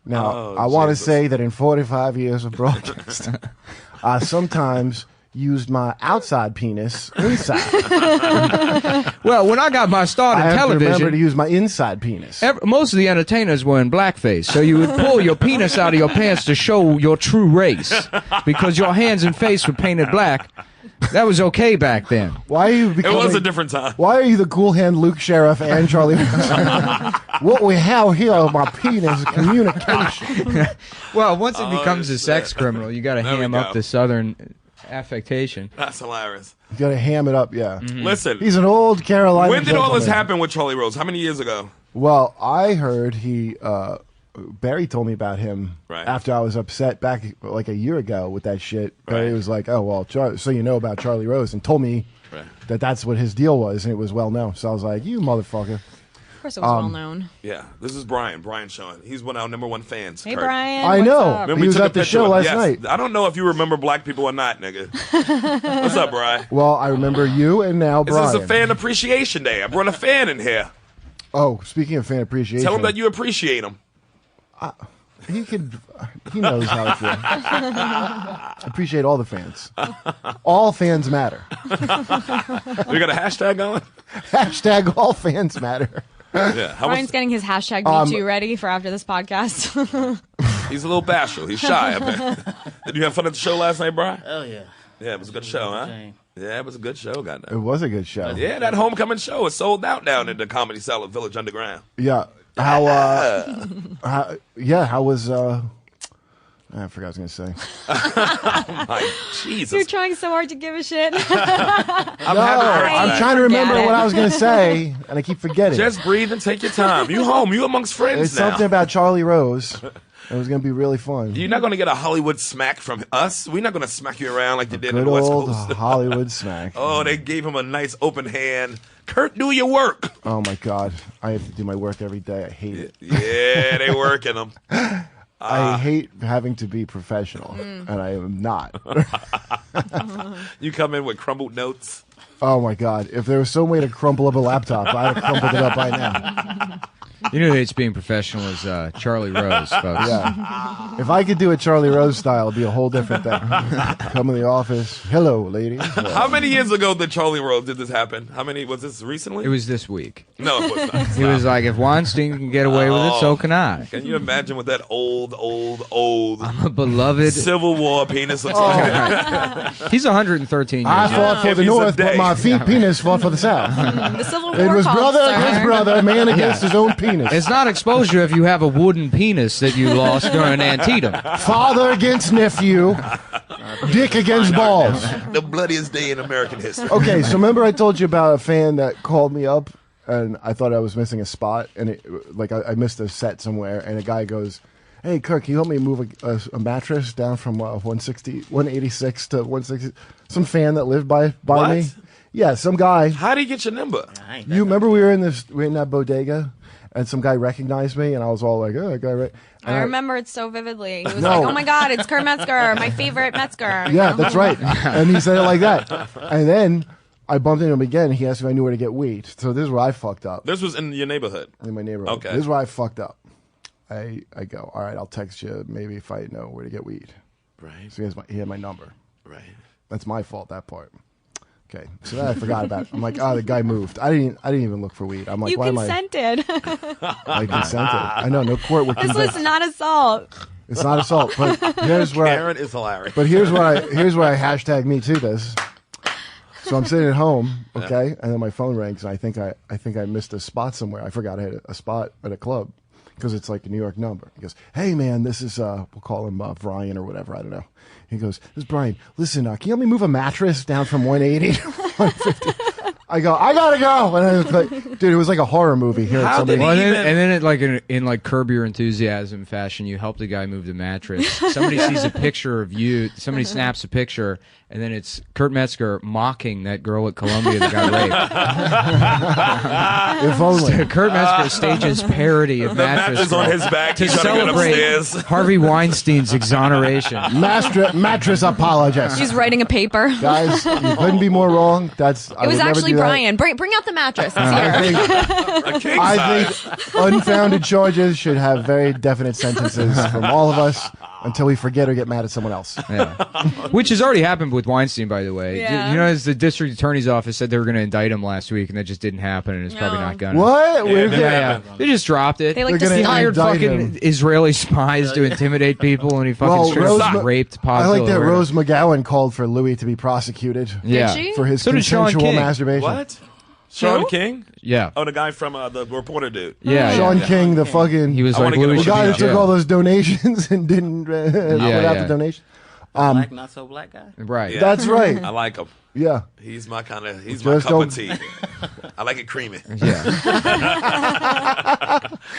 Now, I want to say that in 45 years of broadcast, I sometimes used my outside penis inside. Well, when I got my start I in have to remember to television, use my inside penis. most of the entertainers were in blackface, so you would pull your penis out of your pants to show your true race, because your hands and face were painted black. That was okay back then. Why are you It becoming, was a different time. Why are you the cool hand Luke Sheriff and Charlie? What we have here on my penis is communication. Well, once it becomes a sex criminal, you got to There we ham go. up the southern affectation. That's hilarious. You gotta ham it up, yeah. Listen, He's an old Carolina when did all this gentleman. happen with Charlie Rose? How many years ago? Well, I heard Barry told me about him Right. after I was upset back like a year ago with that shit. Barry Right. was like, "Oh well, so you know about Charlie Rose," and told me Right. that that's what his deal was, and it was well known. So I was like, "You motherfucker!" Of course, it was well known. Yeah, this is Brian. Brian Sean. He's one of our _1 fans. Hey, Kurt. Brian. I what's know. up? Remember He we was took at a the picture show of- last yes. night. I don't know if you remember black people or not, nigga. What's up, Brian? Well, I remember you and now This Brian. is a fan appreciation day. I brought a fan in here. Oh, speaking of fan appreciation, Tell him that you appreciate him. he knows how I feel. I appreciate all the fans. All fans matter. We got a hashtag going? Hashtag all fans matter. Yeah. How Brian's was, getting his hashtag Me Too ready for after this podcast. he's a little bashful. He's shy. I bet. Did you have fun at the show last night, Brian? Oh yeah. Yeah, it was a good show, huh? Yeah, it was a good show, It goddamn. was a good show. Yeah, that homecoming show is sold out down at the Comedy Cellar Village Underground. Yeah. How was I forgot what I was gonna say. My Jesus. You're trying so hard to give a shit. I'm happy I'm trying to remember what I was gonna say, and I keep forgetting. Just breathe and take your time. You home. You amongst friends It's now. something about Charlie Rose. It was gonna be really fun. You're not going to get a Hollywood smack from us. We're not going to smack you around like they did in Good the West old Coast. Hollywood smack. Oh, they gave him a nice open hand. Kurt, do your work. Oh my God, I have to do my work every day. I hate it. Yeah, they working him. I hate having to be professional, and I am not. You come in with crumbled notes. Oh my God, if there was some way to crumple up a laptop, I'd have crumpled it up by now. You know who hates being professional is Charlie Rose, folks. Yeah. If I could do it Charlie Rose style, it'd be a whole different thing. Come in the office. Hello, ladies. How many years ago did Charlie Rose did this happen? How many was this recently? It was this week. No, it was not. He was like, if Weinstein can get away with it, so can I. Can you imagine what that old I'm a beloved. Civil War penis looks Oh. like? He's 113 I years old. fought for If the he's a North, but day. my penis fought for the South. The Civil War It was called, brother sir. against brother, man against his own penis. It's not exposure if you have a wooden penis that you lost during Antietam. Father against nephew, dick against balls. The bloodiest day in American history. Okay, so remember I told you about a fan that called me up, and I thought I was missing a spot, and I missed a set somewhere, and a guy goes, "Hey, Kirk, can you help me move a mattress down from 186 to 160?" Some fan that lived by What? me. Yeah, some guy. How do you get your number? You remember we were in that bodega, and some guy recognized me, and I was all like, "Oh, that guy!" And I remember it so vividly. He was No. like, "Oh my God, it's Kurt Metzger, my favorite Metzger." Yeah, that's right. And he said it like that. And then I bumped into him again. He asked if I knew where to get weed. So this is where I fucked up. This was in your neighborhood. In my neighborhood. Okay. This is where I fucked up. I go, all right, I'll text you maybe if I know where to get weed. Right. So he had my number. Right. That's my fault, that part. Okay. So then I forgot about it. I'm like, the guy moved. I didn't even look for weed. I'm like, You why consented. I consented. I know, no court would This convict. was not assault. It's not assault. But here's where Karen is hilarious. But here's where I hashtag me too this. So I'm sitting at home, okay, and then my phone rings, and I think I missed a spot somewhere. I forgot I had a spot at a club because it's like a New York number. He goes, "Hey man, this is we'll call him Brian or whatever. I don't know." He goes, "This is Brian. Listen, can you help me move a mattress down from 180 to 150?" I go, "I gotta go," and I was like, "Dude, it was like a horror movie." Here, How did he Well, even... and then it, like in like Curb Your Enthusiasm fashion, you help the guy move the mattress. Somebody sees a picture of you. Somebody snaps a picture, and then it's Kurt Metzger mocking that girl at Columbia that got raped. If only. Kurt Metzger stages parody of The mattress on his back. to He's trying to get celebrate upstairs. Harvey Weinstein's exoneration. Mattress apologist. She's writing a paper. Guys, you couldn't be more wrong. It was actually Brian. Bring out the mattress. It's here. A king I size. think unfounded charges should have very definite sentences from all of us until we forget or get mad at someone else. Yeah. Which has already happened with Weinstein, by the way. Yeah. You know, as the district attorney's office said they were going to indict him last week, and that just didn't happen, and it's probably No. not going to. What? Yeah, We're that gonna- happened. They just dropped it. They like They're to gonna see hired indict fucking him. Israeli spies to intimidate people, and he fucking Well, straight Rose up Ma- raped I like that Pazzo. Rose McGowan called for Louis to be prosecuted Yeah. she? for his So did Sean consensual King. masturbation. What? Sean Who? King? Yeah. Oh, the guy from the reporter dude. Yeah. Sean yeah. King, the fucking He was I like, wanna get Louis him the should guy be in that took jail. all those donations and didn't put out yeah. the donation. Black, not so black guy. Right. Yeah. That's right. I like him. Yeah. He's my kind of. He's Just my cup don't- of tea. I like it creamy. Yeah.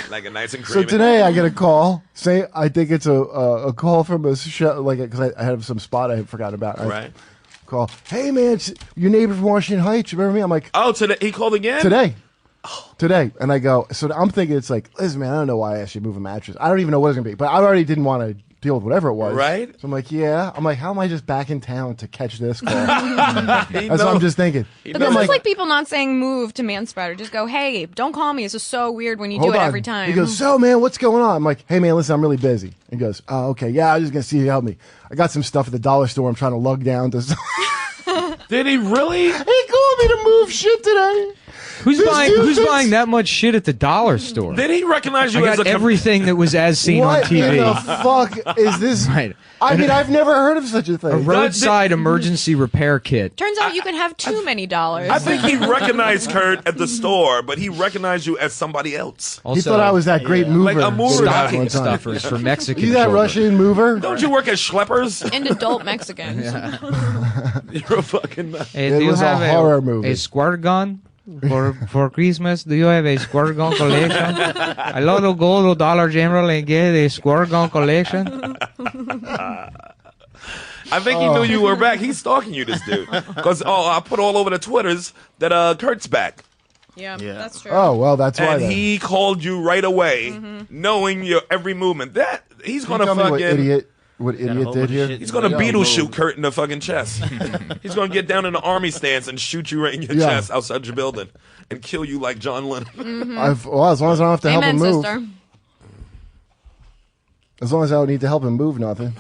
Like it nice and So creamy. today I get a call. Say I think it's a call from a show, like because I have some spot I had forgotten about. Right. Call. Hey man, it's your neighbor from Washington Heights. You remember me? I'm like Oh, today he called again. today. Today, and I go. So I'm thinking it's like, listen, man. I don't know why I asked you to move a mattress. I don't even know what it's gonna be, but I already didn't want to deal with whatever it was. Right. So I'm like, yeah. I'm like, how am I just back in town to catch this call? He That's what I'm knows. just thinking. But I'm this like, is like people not saying move to manspreader. Just go, hey, don't call me. It's just so weird when you do hold it on. every time. He goes, so man, what's going on? I'm like, hey man, listen, I'm really busy. He goes, oh okay, yeah, I'm just gonna see if you help me. I got some stuff at the dollar store. I'm trying to lug down to. Did he really? He called me to move shit today. Who's This buying? dude Who's thinks- buying that much shit at the dollar store? Did he recognize I you as got a everything that was as seen What on TV. in the fuck is this? Right. I mean, I've never heard of such a A thing. roadside emergency repair kit. Turns out you can have too many dollars. I think he recognized Kurt at the store, but he recognized you as somebody else. Also, He thought I was that great mover. Like a mover. that I was stocking one time. stuffers for Mexican You that children. Russian mover? Don't you work at Schleppers? And adult Mexicans. You're a fucking. Hey, It do you was a have horror movie. A squirt gun for Christmas? Do you have a squirt gun collection? I love to go to Dollar General and get a squirt gun collection. I think he knew you were back. He's stalking you, this dude. Because I put all over the Twitters that Kurt's back. Yeah, that's true. Oh well, that's why. And Then. he called you right away, knowing your every movement. That he's Can you gonna tell me fucking. what Got a idiot whole did bunch of here? shit. He's gonna Yeah, beetle move. shoot Kurt in the fucking chest. He's gonna get down in the army stance and shoot you right in your Yeah. chest outside your building and kill you like John Lennon. Well, as long as I don't have to help Amen, him move. sister. As long as I don't need to help him move, nothing.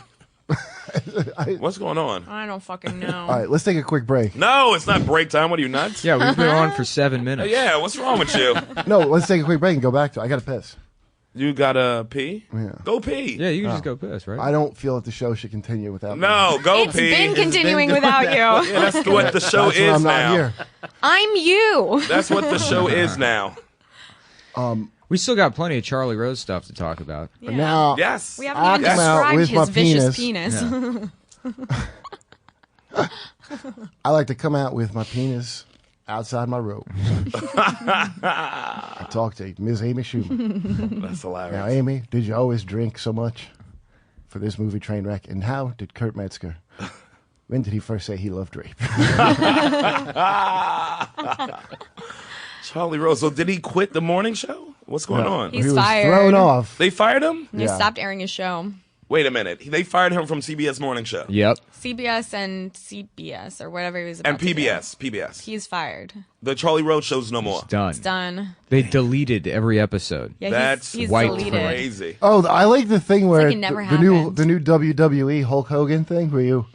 What's going on? I don't fucking know. All right, let's take a quick break. No, it's not break time. What are you nuts? Yeah, we've been on for 7 minutes. Yeah, what's wrong with you? No, let's take a quick break and go back to. I got to piss. You gotta pee? Yeah. Go pee. Yeah, you can just go piss, right? I don't feel that the show should continue without me. No, go It's pee. been continuing without you. Yeah, that's what the show That's when is I'm not now. here. I'm you. That's what the show is now. We still got plenty of Charlie Rose stuff to talk about. Yeah. Now, Yes. We I haven't even come out described with my his vicious penis. I like to come out with my penis outside my robe. I talked to Ms. Amy Schumer. That's hilarious. Now, Amy, did you always drink so much for this movie Trainwreck? And how did Kurt Metzger? When did he first say he loved rape? Charlie Rose. So did he quit the morning show? What's going on? He's he was fired. thrown off. They fired him? He Yeah. stopped airing his show. Wait a minute. They fired him from CBS Morning Show. Yep. CBS and CBS or whatever he was about And to do. PBS. He's fired. The Charlie Rose show's no more. Done. It's done. They deleted every episode. Yeah, That's he's white deleted. crazy. Oh, I like the thing where like it never the new happened. the new WWE Hulk Hogan thing where you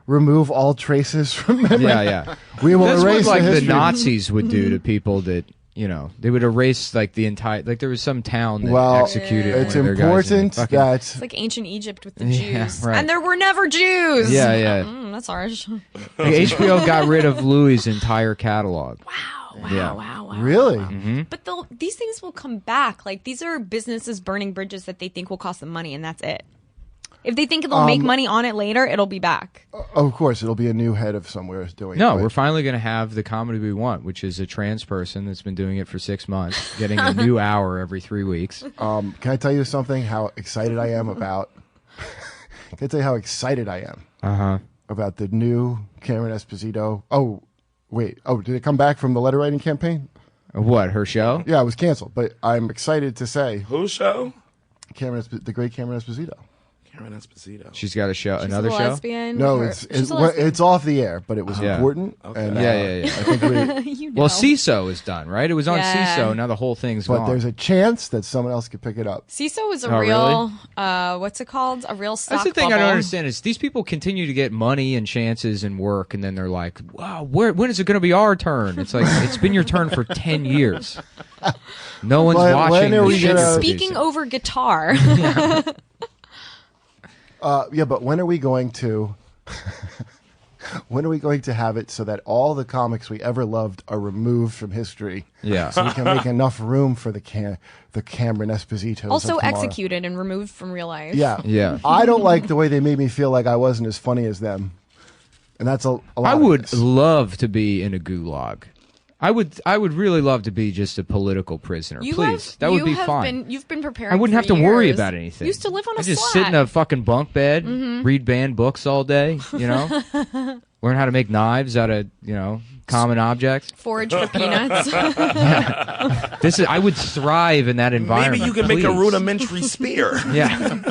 remove all traces from memory. Yeah, yeah. We will That's erase what like the the history. Nazis would do to people that You know, they would erase like the entire, like there was some town that Well, executed. it's one of their guys in important fucking- that It's like ancient Egypt with the Jews. Yeah, right. And there were never Jews. Yeah, yeah. That's harsh. Like, HBO got rid of Louis' entire catalog. Wow. really. Mm-hmm. But these things will come back. Like, these are businesses burning bridges that they think will cost them money, and that's it. If they think they'll make money on it later, it'll be back. Of course, it'll be a new head of somewhere doing No, it. we're finally going to have the comedy we want, which is a trans person that's been doing it for 6 months, getting a new hour every 3 weeks. Can I tell you something? How excited I am about? Can I tell you how excited I am about the new Cameron Esposito? Oh, wait. Oh, did it come back from the letter writing campaign? What, her show? Yeah, it was canceled. But I'm excited to say Whose show? the great Cameron Esposito. Cameron Esposito. She's got a show, She's another a show? lesbian. No, She's a lesbian. it's off the air, but it was Yeah. important. Okay. And, Yeah. I think You know. Well, CISO is done, right? It was on Yeah. CISO. Now the whole thing's but gone. there's a chance that someone else could pick it up. CISO is a Oh, real, what's it called? A real stock That's the thing I bubble. don't understand is these people continue to get money and chances and work, and then they're like, "Wow, when is it going to be our turn?" It's like it's been your turn for 10 years. No one's When watching. are the we shit gonna- you're Speaking producing. over guitar. Yeah, but when are we going to? When are we going to have it so that all the comics we ever loved are removed from history? Yeah. So we can make enough room for the Cameron Esposito. Also executed and removed from real life. Yeah. Yeah. I don't like the way they made me feel like I wasn't as funny as them, and that's a lot. I of would this. love to be in a gulag. I would really love to be just a political prisoner. Please, that would be fine. You've been preparing. I wouldn't for have to worry years. about anything. You used to live on a I just slat. sit in a fucking bunk bed, read banned books all day. You know, learn how to make knives out of common objects. Forage for peanuts. I would thrive in that environment. Maybe you could make a please. rudimentary spear. Yeah,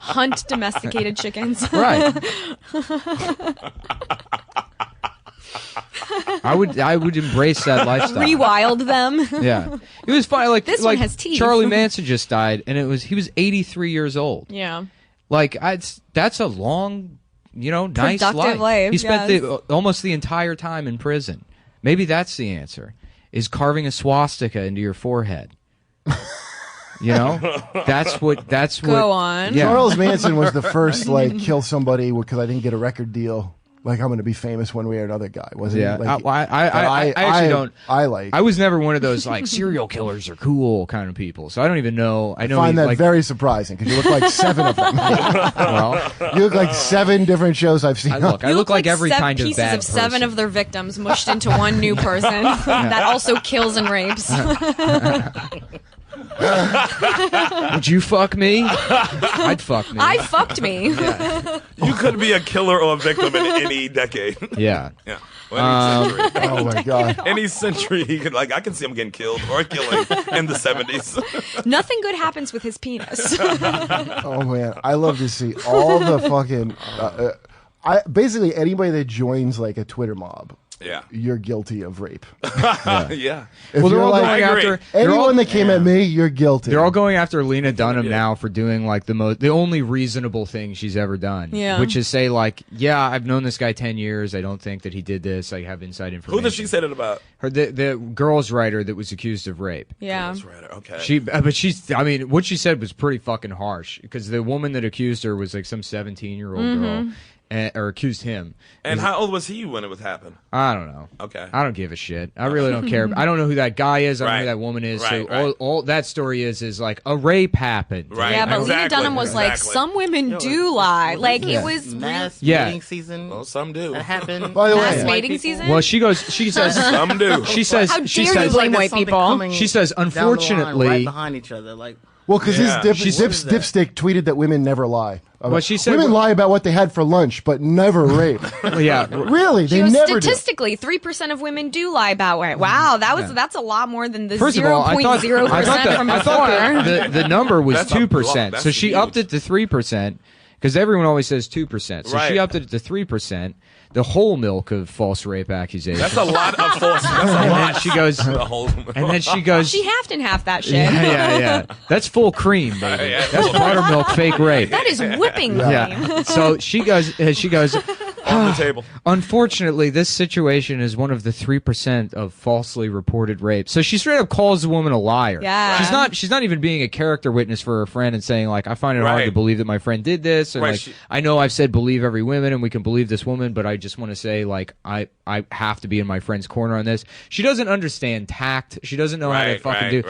Hunt domesticated chickens. right. I would embrace that lifestyle. Rewild them. Yeah, it was funny. Like This one has teeth. Charlie Manson just died, and he was 83 years old. Yeah. Like that's a long, nice Productive life, He spent yes. almost the entire time in prison. Maybe that's the answer: is carving a swastika into your forehead. That's what. Go on. Yeah. Charles Manson was the first kill somebody because I didn't get a record deal. Like I'm going to be famous one way or another guy, wasn't Yeah, he? Like, I actually don't. I was never one of those like serial killers are cool kind of people. So I don't even know. I know find that like, very surprising because you look like 7 of them. well, You look like 7 different shows I've seen. I look like every kind of pieces bad of 7 person. of their victims mushed into one new person that also kills and rapes. Would you fuck me? I'd fuck me. I fucked me. You could be a killer or a victim in any decade. Yeah. Yeah. Well, any century. Oh my god! Any century, he could I can see him getting killed or killing in the 70s. Nothing good happens with his penis. Oh man, I love to see all the fucking. Basically anybody that joins like a Twitter mob. Yeah. You're guilty of rape. Yeah. If Well, they're you're all like, going after anyone that came at me, you're guilty. They're all going after Lena Dunham now for doing like the only reasonable thing she's ever done. Yeah. Which is say like, yeah, I've known this guy 10 years. I don't think that he did this. I have inside information. Who does she say that about? The girls writer that was accused of rape. Yeah. That's right. Okay. What she said was pretty fucking harsh because the woman that accused her was like some 17-year-old girl. Or accused him. And how old was he when it was happened? I don't know. Okay. I don't give a shit. I really don't care. I don't know who that guy is. I don't know who Right. that woman is. Right, so right. all that story is like a rape happened. Right. Yeah, but Lena Exactly, Dunham was like, exactly. some women do lie. Like, Yeah. it was Mass Yeah. mating season. Well, some do. That happened. By the way- mass Yeah. mating White season. Well, she says, Some do. she says, How she dare says, you blame There's white something people. coming She says, down the line, unfortunately- right behind each other. Like, Well, because Yeah. his What is that? dipstick tweeted that women never lie. Well, she said- women lie about what they had for lunch, but never rape. well, yeah, Really, She they goes, never do. statistically, 3% of women do lie about it. Wow, that's a lot more than the First of all, I thought 0.0% from I thought before. the number was That's a 2%. lot. So she That's upped it to 3% because everyone always says 2%. So she Right. upped it to 3%. The whole milk of false rape accusations. That's a lot of false. That's a And lot. then she goes, The whole- and then she goes, She halved and half that shit. yeah. That's full cream, baby. Yeah. That's buttermilk fake rape. That is whipping cream. Yeah. So she goes, on the table. Unfortunately, this situation is one of the 3% of falsely reported rapes. So she straight up calls the woman a liar. Yeah. She's not even being a character witness for her friend and saying like, I find it hard to believe that my friend did this, and like I know I've said believe every woman and we can believe this woman, but I just want to say like I have to be in my friend's corner on this. She doesn't understand tact. She doesn't know how to fucking do.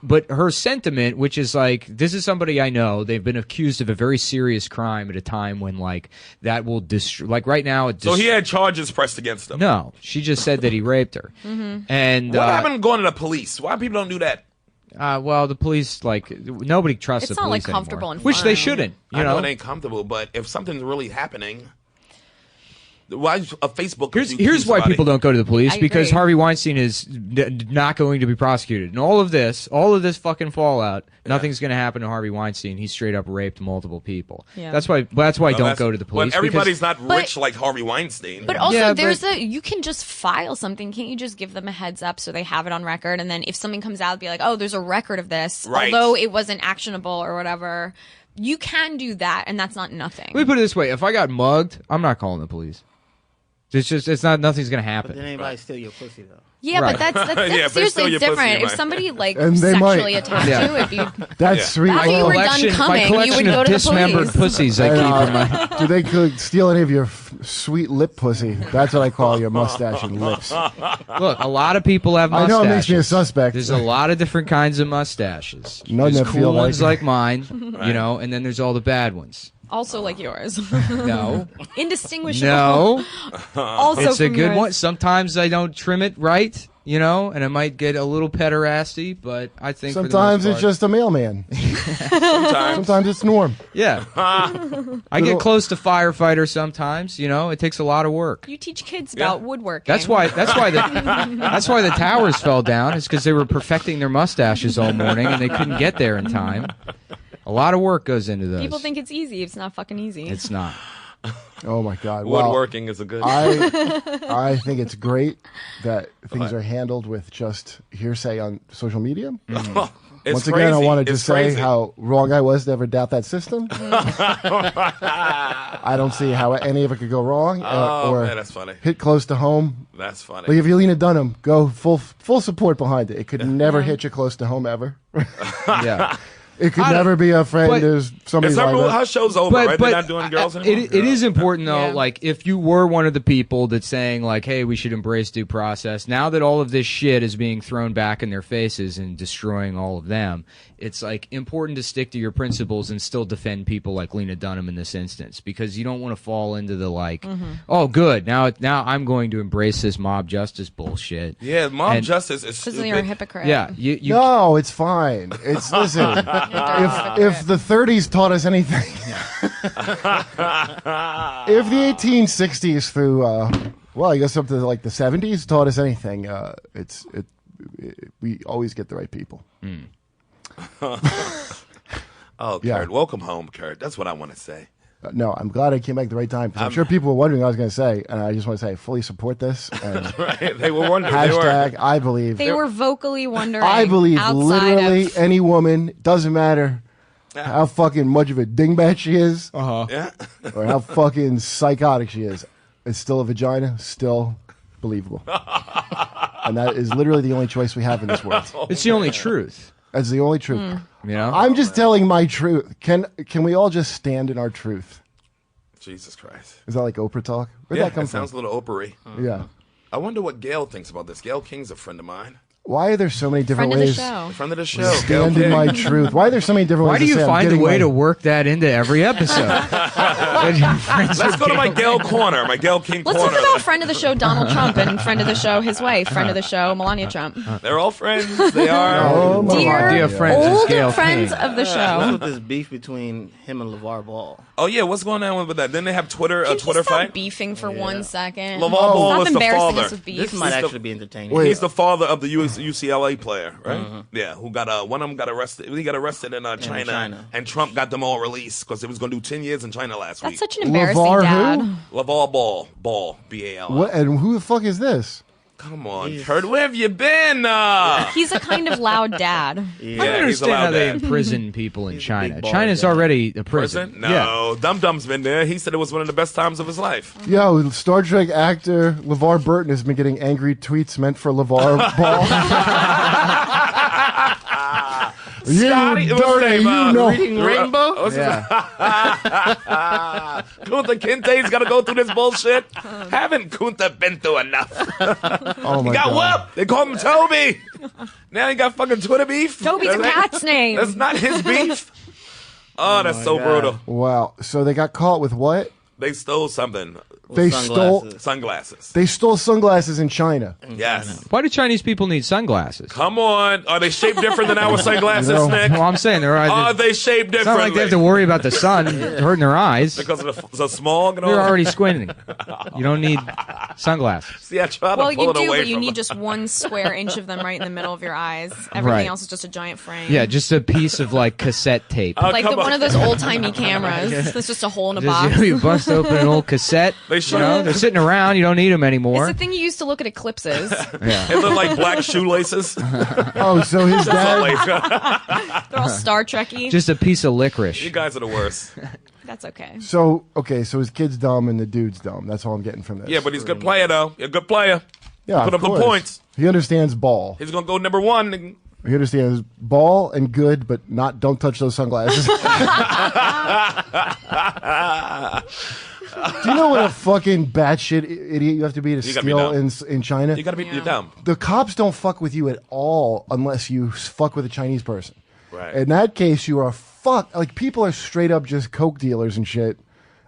But her sentiment, which is like, this is somebody I know. They've been accused of a very serious crime at a time when like that will destroy. Like right now, so he had charges pressed against him. No, she just said that he raped her. And what happened to going to the police? Why people don't do that? Well, the police, like, nobody trusts the police anymore. It's not, like, comfortable and which fun. they shouldn't. I know it ain't comfortable, but if something's really happening, why a Facebook? Here's why people don't go to the police, I because agree. Harvey Weinstein is not going to be prosecuted. And all of this fucking fallout, nothing's going to happen to Harvey Weinstein. He straight up raped multiple people. Yeah. That's why don't go to the police. But everybody's not rich like Harvey Weinstein. But also, you can just file something. Can't you just give them a heads up so they have it on record? And then if something comes out, be like, oh, there's a record of this, although it wasn't actionable or whatever. You can do that, and that's not nothing. Let me put it this way: if I got mugged, I'm not calling the police. Nothing's gonna happen. But then anybody steal your pussy though. Yeah, but that's seriously it's different. If somebody like sexually attacked you, if you that's sweet. after you were done coming, you would go to the dismembered police. pussies I keep in my. Do they could steal any of your sweet lip pussy? That's what I call your mustache and lips. Look, a lot of people have I mustaches. know it makes me a suspect. There's a lot of different kinds of mustaches. None there's that cool feel ones like like mine, you know, and then there's all the bad ones. Also like yours. No. Indistinguishable. No. Also it's a from good yours. one. Sometimes I don't trim it right, you know, and it might get a little pederasty, but I think sometimes for the most it's just a mailman. Sometimes it's Norm. Yeah. I get close to firefighter sometimes, you know. It takes a lot of work. You teach kids about woodworking. That's why the towers fell down, is because they were perfecting their mustaches all morning and they couldn't get there in time. A lot of work goes into those. People think it's easy. It's not fucking easy. It's not. Oh my God! Woodworking is a good. I think it's great that things are handled with just hearsay on social media. Once again, I wanted to say how wrong I was to ever doubt that system. I don't see how any of it could go wrong or man, that's funny. hit close to home. That's funny. Like if you Lena Dunham, go full support behind it. It could never hit you close to home ever. Yeah. It could never be a friend as somebody's like that. Her show's over, right? They're not doing girls anymore. It is important, though, like, if you were one of the people that's saying, like, hey, we should embrace due process, now that all of this shit is being thrown back in their faces and destroying all of them, it's, like, important to stick to your principles and still defend people like Lena Dunham in this instance, because you don't want to fall into the, like, oh, good, now I'm going to embrace this mob justice bullshit. Yeah, mob justice is stupid. Because you're a hypocrite. Yeah. No, it's fine. It's, listen, if the 30s taught us anything, if the 1860s through, well, I guess up to like the 70s taught us anything, we always get the right people. Oh, Kurt, welcome home, Kurt. That's what I want to say. No, I'm glad I came back at the right time, because I'm sure people were wondering what I was going to say, and I just want to say I fully support this. And right, they were wondering. Hashtag I believe. They were vocally wondering. I believe literally of... any woman, doesn't matter how fucking much of a dingbat she is, yeah, or how fucking psychotic she is. It's still a vagina, still believable. And that is literally the only choice we have in this world. It's the only truth. That's the only truth. You know? I'm just telling my truth. Can we all just stand in our truth? Jesus Christ. Is that like Oprah talk? Where'd that come from? Sounds a little Oprah-y. Yeah. I wonder what Gail thinks about this. Gail King's a friend of mine. Why are there so many different ways? Friend of the show. Stand in my truth. Why are there so many different ways? Why do you find a way to work that into every episode? Let's go to my Gail corner, my Gail King corner. Let's talk about friend of the show Donald Trump and friend of the show his wife, friend of the show Melania Trump. They're all friends. They are. Dear friends, older friends of the show. What's with this beef between him and LeVar Ball? Oh yeah, what's going on with that? Then they have a Twitter Stop fight. Beefing for 1 second. LeVar Ball Stop was the embarrassing father. us with beef. This might actually be entertaining. He's the father of the UCLA player, right? Yeah, who got one of them got arrested. He got arrested in China, and Trump got them all released because it was going to do 10 years in China last week. That's such an embarrassing LeVar dad. LeVar Ball, B-A-L. What, and who the fuck is this? Come on, Kurt, where have you been? He's a kind of loud dad. I don't understand how they imprison people in China. China's already a prison. No, Dum Dum's been there. He said it was one of the best times of his life. Yo, Star Trek actor LeVar Burton has been getting angry tweets meant for LeVar Ball. Scotty, you dirty, you know. Reading Rainbow? Kunta Kinte's got to go through this bullshit. Haven't Kunta been through enough? Oh my he got God. whooped. They called him Toby. Now he got fucking Twitter beef. Toby's a cat's name. That's not his beef. Oh, that's so brutal. Wow. So they got caught with what? They stole something. They stole sunglasses. They stole sunglasses in China. Yes. Why do Chinese people need sunglasses? Come on. Are they shaped different than our sunglasses, Nick? Well, I'm saying Are they shaped differently? It's not like they have to worry about the sun hurting their eyes. Because of the smog and all. They're already squinting. You don't need sunglasses. See, I try to pull you it do, away but you from need just 1 square inch of them right in the middle of your eyes. Everything Right. else is just a giant frame. Yeah, just a piece of like cassette tape. Like one of those old timey cameras. That's just a hole in a box. You bust open an old cassette. They're sitting around. You don't need them anymore. It's the thing you used to look at eclipses. Yeah. They look like black shoelaces. Oh, so his dad. They're all Star Trekky. Just a piece of licorice. You guys are the worst. That's okay. So his kid's dumb and the dude's dumb. That's all I'm getting from this. Yeah, but he's a good player, though. He's a good player. Yeah, Put of up the course. points. He understands ball. He's going to go number 1. He understands ball and good, but don't touch those sunglasses. Do you know what a fucking batshit idiot you have to be to You gotta be steal in China? You got to be you're dumb. The cops don't fuck with you at all unless you fuck with a Chinese person. Right. In that case, you are fucked. Like, people are straight up just coke dealers and shit.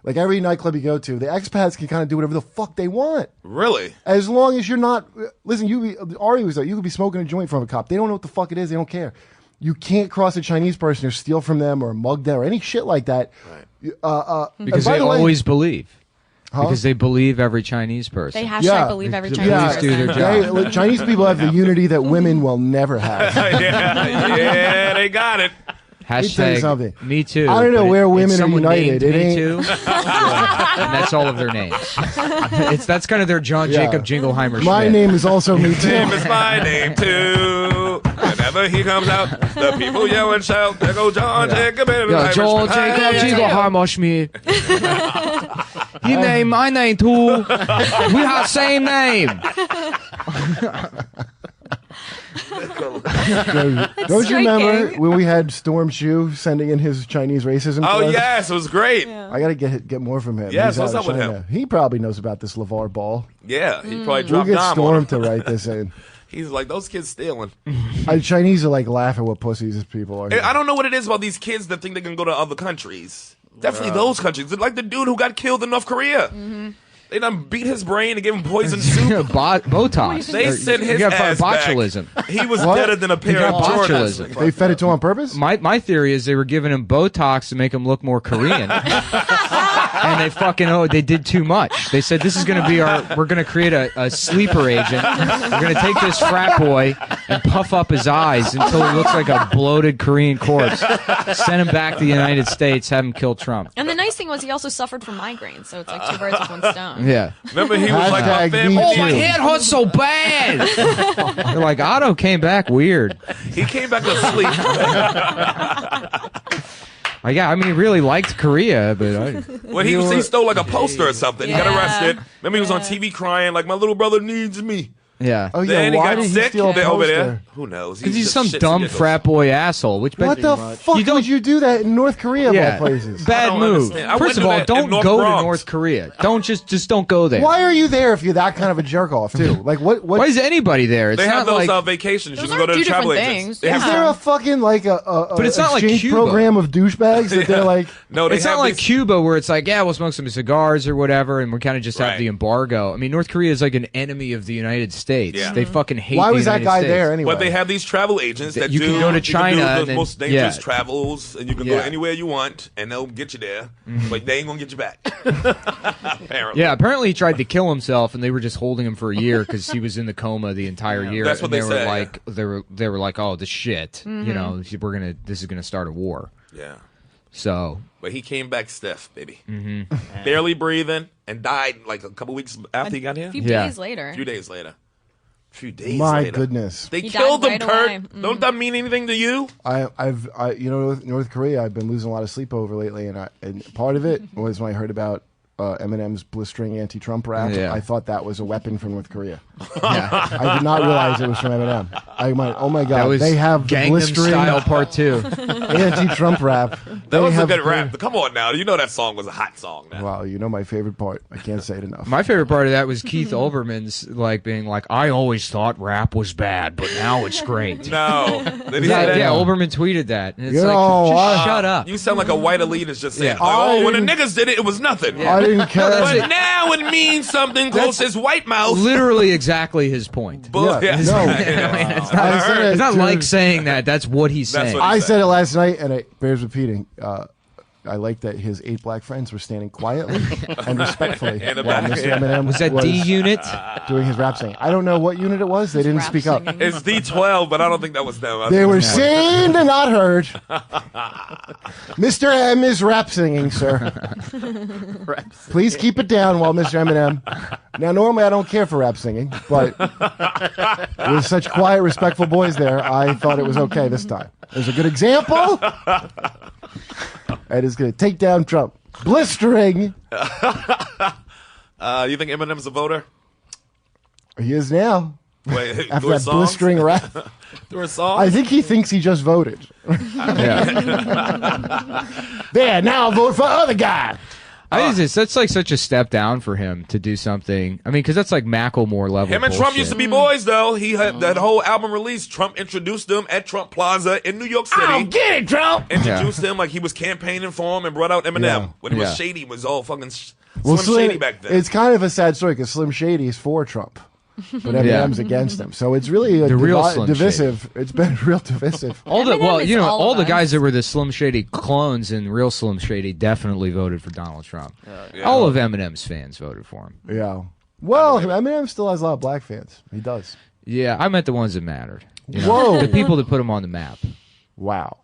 Like, every nightclub you go to, the expats can kind of do whatever the fuck they want. Really? As long as you're not... Listen, Ari was like, you could be smoking a joint from a cop. They don't know what the fuck it is. They don't care. You can't cross a Chinese person or steal from them or mug them or any shit like that. Right. Because they always believe. Because they believe every Chinese person. They hashtag believe every Chinese person. do their job. Chinese people have the unity that women will never have. yeah, they got it. Hashtag something. Me Too. I don't know but where women it's are someone united. named It Me ain't- Too. And that's all of their names. That's kind of their John Jacob Jingleheimer shit. My name is also Me Too. Name is my name, too. Whenever he comes out, the people yell and shout, there go John Jacob. Yeah, John Jacob Jingleheimer Schmidt. He name my name too. We have same name. Don't you remember when we had Storm Chu sending in his Chinese racism? Oh, to us? yes, it was great. I got to get more from him. Yes, He's what's out up of with China. him? He probably knows about this LeVar Ball. Yeah, he probably We'll dropped get Dom on Storm him. to write this in. He's like, those kids stealing. Chinese are like laughing what pussies these people are. I don't know what it is about these kids that think they can go to other countries. Definitely those countries. They're like the dude who got killed in North Korea. They done beat his brain and gave him poison soup. Botox. They sent his got ass botulism. back. He was What? deader than a He pair got of Jordans. botulism. They fed it to him on purpose? My theory is they were giving him Botox to make him look more Korean. And they they did too much. They said, this is going to be we're going to create a sleeper agent. We're going to take this frat boy and puff up his eyes until he looks like a bloated Korean corpse. Send him back to the United States, have him kill Trump. And the nice thing was he also suffered from migraines, so it's like 2 birds with 1 stone. Yeah. Remember, he was like, my Hashtag family. me Oh, my too. head hurts so bad. They're like, Otto came back weird. He came back to sleep. I mean, he really liked Korea, but When he stole like a poster or something. He got Yeah. arrested. Remember, he was on TV crying like, my little brother needs me. yeah. Oh, yeah. Then he Why got did he sick. steal a They're over poster? there. Who knows? Because he's just some shits and dumb giggles. frat boy asshole. Which What the fuck would you do that in North Korea of all places? Bad don't move. understand. I First of wouldn't all, do that in don't North go Bronx. to North Korea. Don't just don't go there. Why are you there if you're that kind of a jerk off too? Like what? Why is anybody there? It's They have not those like vacations. You Those can go are to the two travel different agents. things. They Yeah. have Is there a fucking like a But it's not like exchange Cuba. program of douchebags that they're like? no, they it's have not like these- Cuba where it's like, yeah, we'll smoke some cigars or whatever, and we kind of just have Right. the embargo. I mean, North Korea is like an enemy of the United States. Yeah. They fucking hate. Why the was that United guy States. there anyway? But they have these travel agents that You do. can go to China do and the then- most dangerous yeah. travels, and you can Yeah. go anywhere you want, and they'll get you there. But they ain't gonna get you back. Apparently. Yeah, apparently he tried to kill himself, and they were just holding him for a year because he was in the coma the entire year. That's what and they were said, like. They were like, oh, this shit. You know, this is gonna start a war. Yeah. So But he came back stiff, baby. Barely breathing, and died like a couple weeks after he got here. A few Yeah. days later. A few days later. A few days My later. goodness. They He killed died him, right Kurt. away. Don't that mean anything to you? North Korea, I've been losing a lot of sleep over lately, and part of it was when I heard about Eminem's blistering anti-Trump rap. Yeah. I thought that was a weapon from North Korea. I did not realize it was from Eminem. I went, oh my That god, was they have the Gangnam blistering Style Part 2. anti-Trump rap. That was a good rap. Come on now. You know that song was a hot song now. Wow, you know my favorite part. I can't say it enough. My favorite part of that was Keith Olbermann's being like, I always thought rap was bad, but now it's great. No. Did he say that? Yeah, Olbermann tweeted that. And it's You like, know, just shut up. You sound like a white elitist just saying, Yeah. oh, when the niggas did it, it was nothing. I didn't care. But now it means something close as white mouth. Literally exactly his point. Bull- Yeah, yes. no. I mean, it's not like saying that. That's what he's That's saying. what I said it last night, and it bears repeating. I like that his 8 black friends were standing quietly and respectfully In the while back, Mr. yeah. Eminem Was that D Unit? doing his rap singing. I don't know what unit it was. They didn't Rap speak up. singing. It's D12, but I don't think that was them. I They think were it was- seen and not heard. Mr. M is rap singing, sir. Please keep it down while Mr. Eminem. Now, normally I don't care for rap singing, but with such quiet, respectful boys there, I thought it was okay this time. There's a good example. And it's going to take down Trump. Blistering. You think Eminem's a voter? He is now. Wait, After through that his songs? blistering rap. Through his songs? I think he thinks he just voted. There, now I'll vote for other guy. I think that's like such a step down for him to do something. I mean, because that's like Macklemore level. Him and Trump bullshit. used to be boys, though. He had that whole album release. Trump introduced him at Trump Plaza in New York City. Oh, get it, Trump. Introduced him like he was campaigning for him and brought out Eminem. Yeah. When it was Yeah. Shady, was all fucking Well, Slim Shady back then. It's kind of a sad story because Slim Shady is for Trump, but Eminem's against him. So it's really a The real Slim divisive. It's been real divisive. All the Eminem is all all of the us. guys that were the Slim Shady clones and real Slim Shady definitely voted for Donald Trump. Yeah. All of Eminem's fans voted for him. Yeah. Well, Eminem still has a lot of black fans. He does. Yeah, I meant the ones that mattered. You know, Whoa. the people that put him on the map. Wow.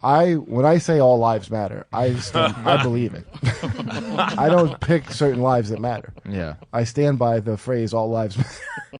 When I say all lives matter, I believe it. I don't pick certain lives that matter. Yeah. I stand by the phrase all lives matter.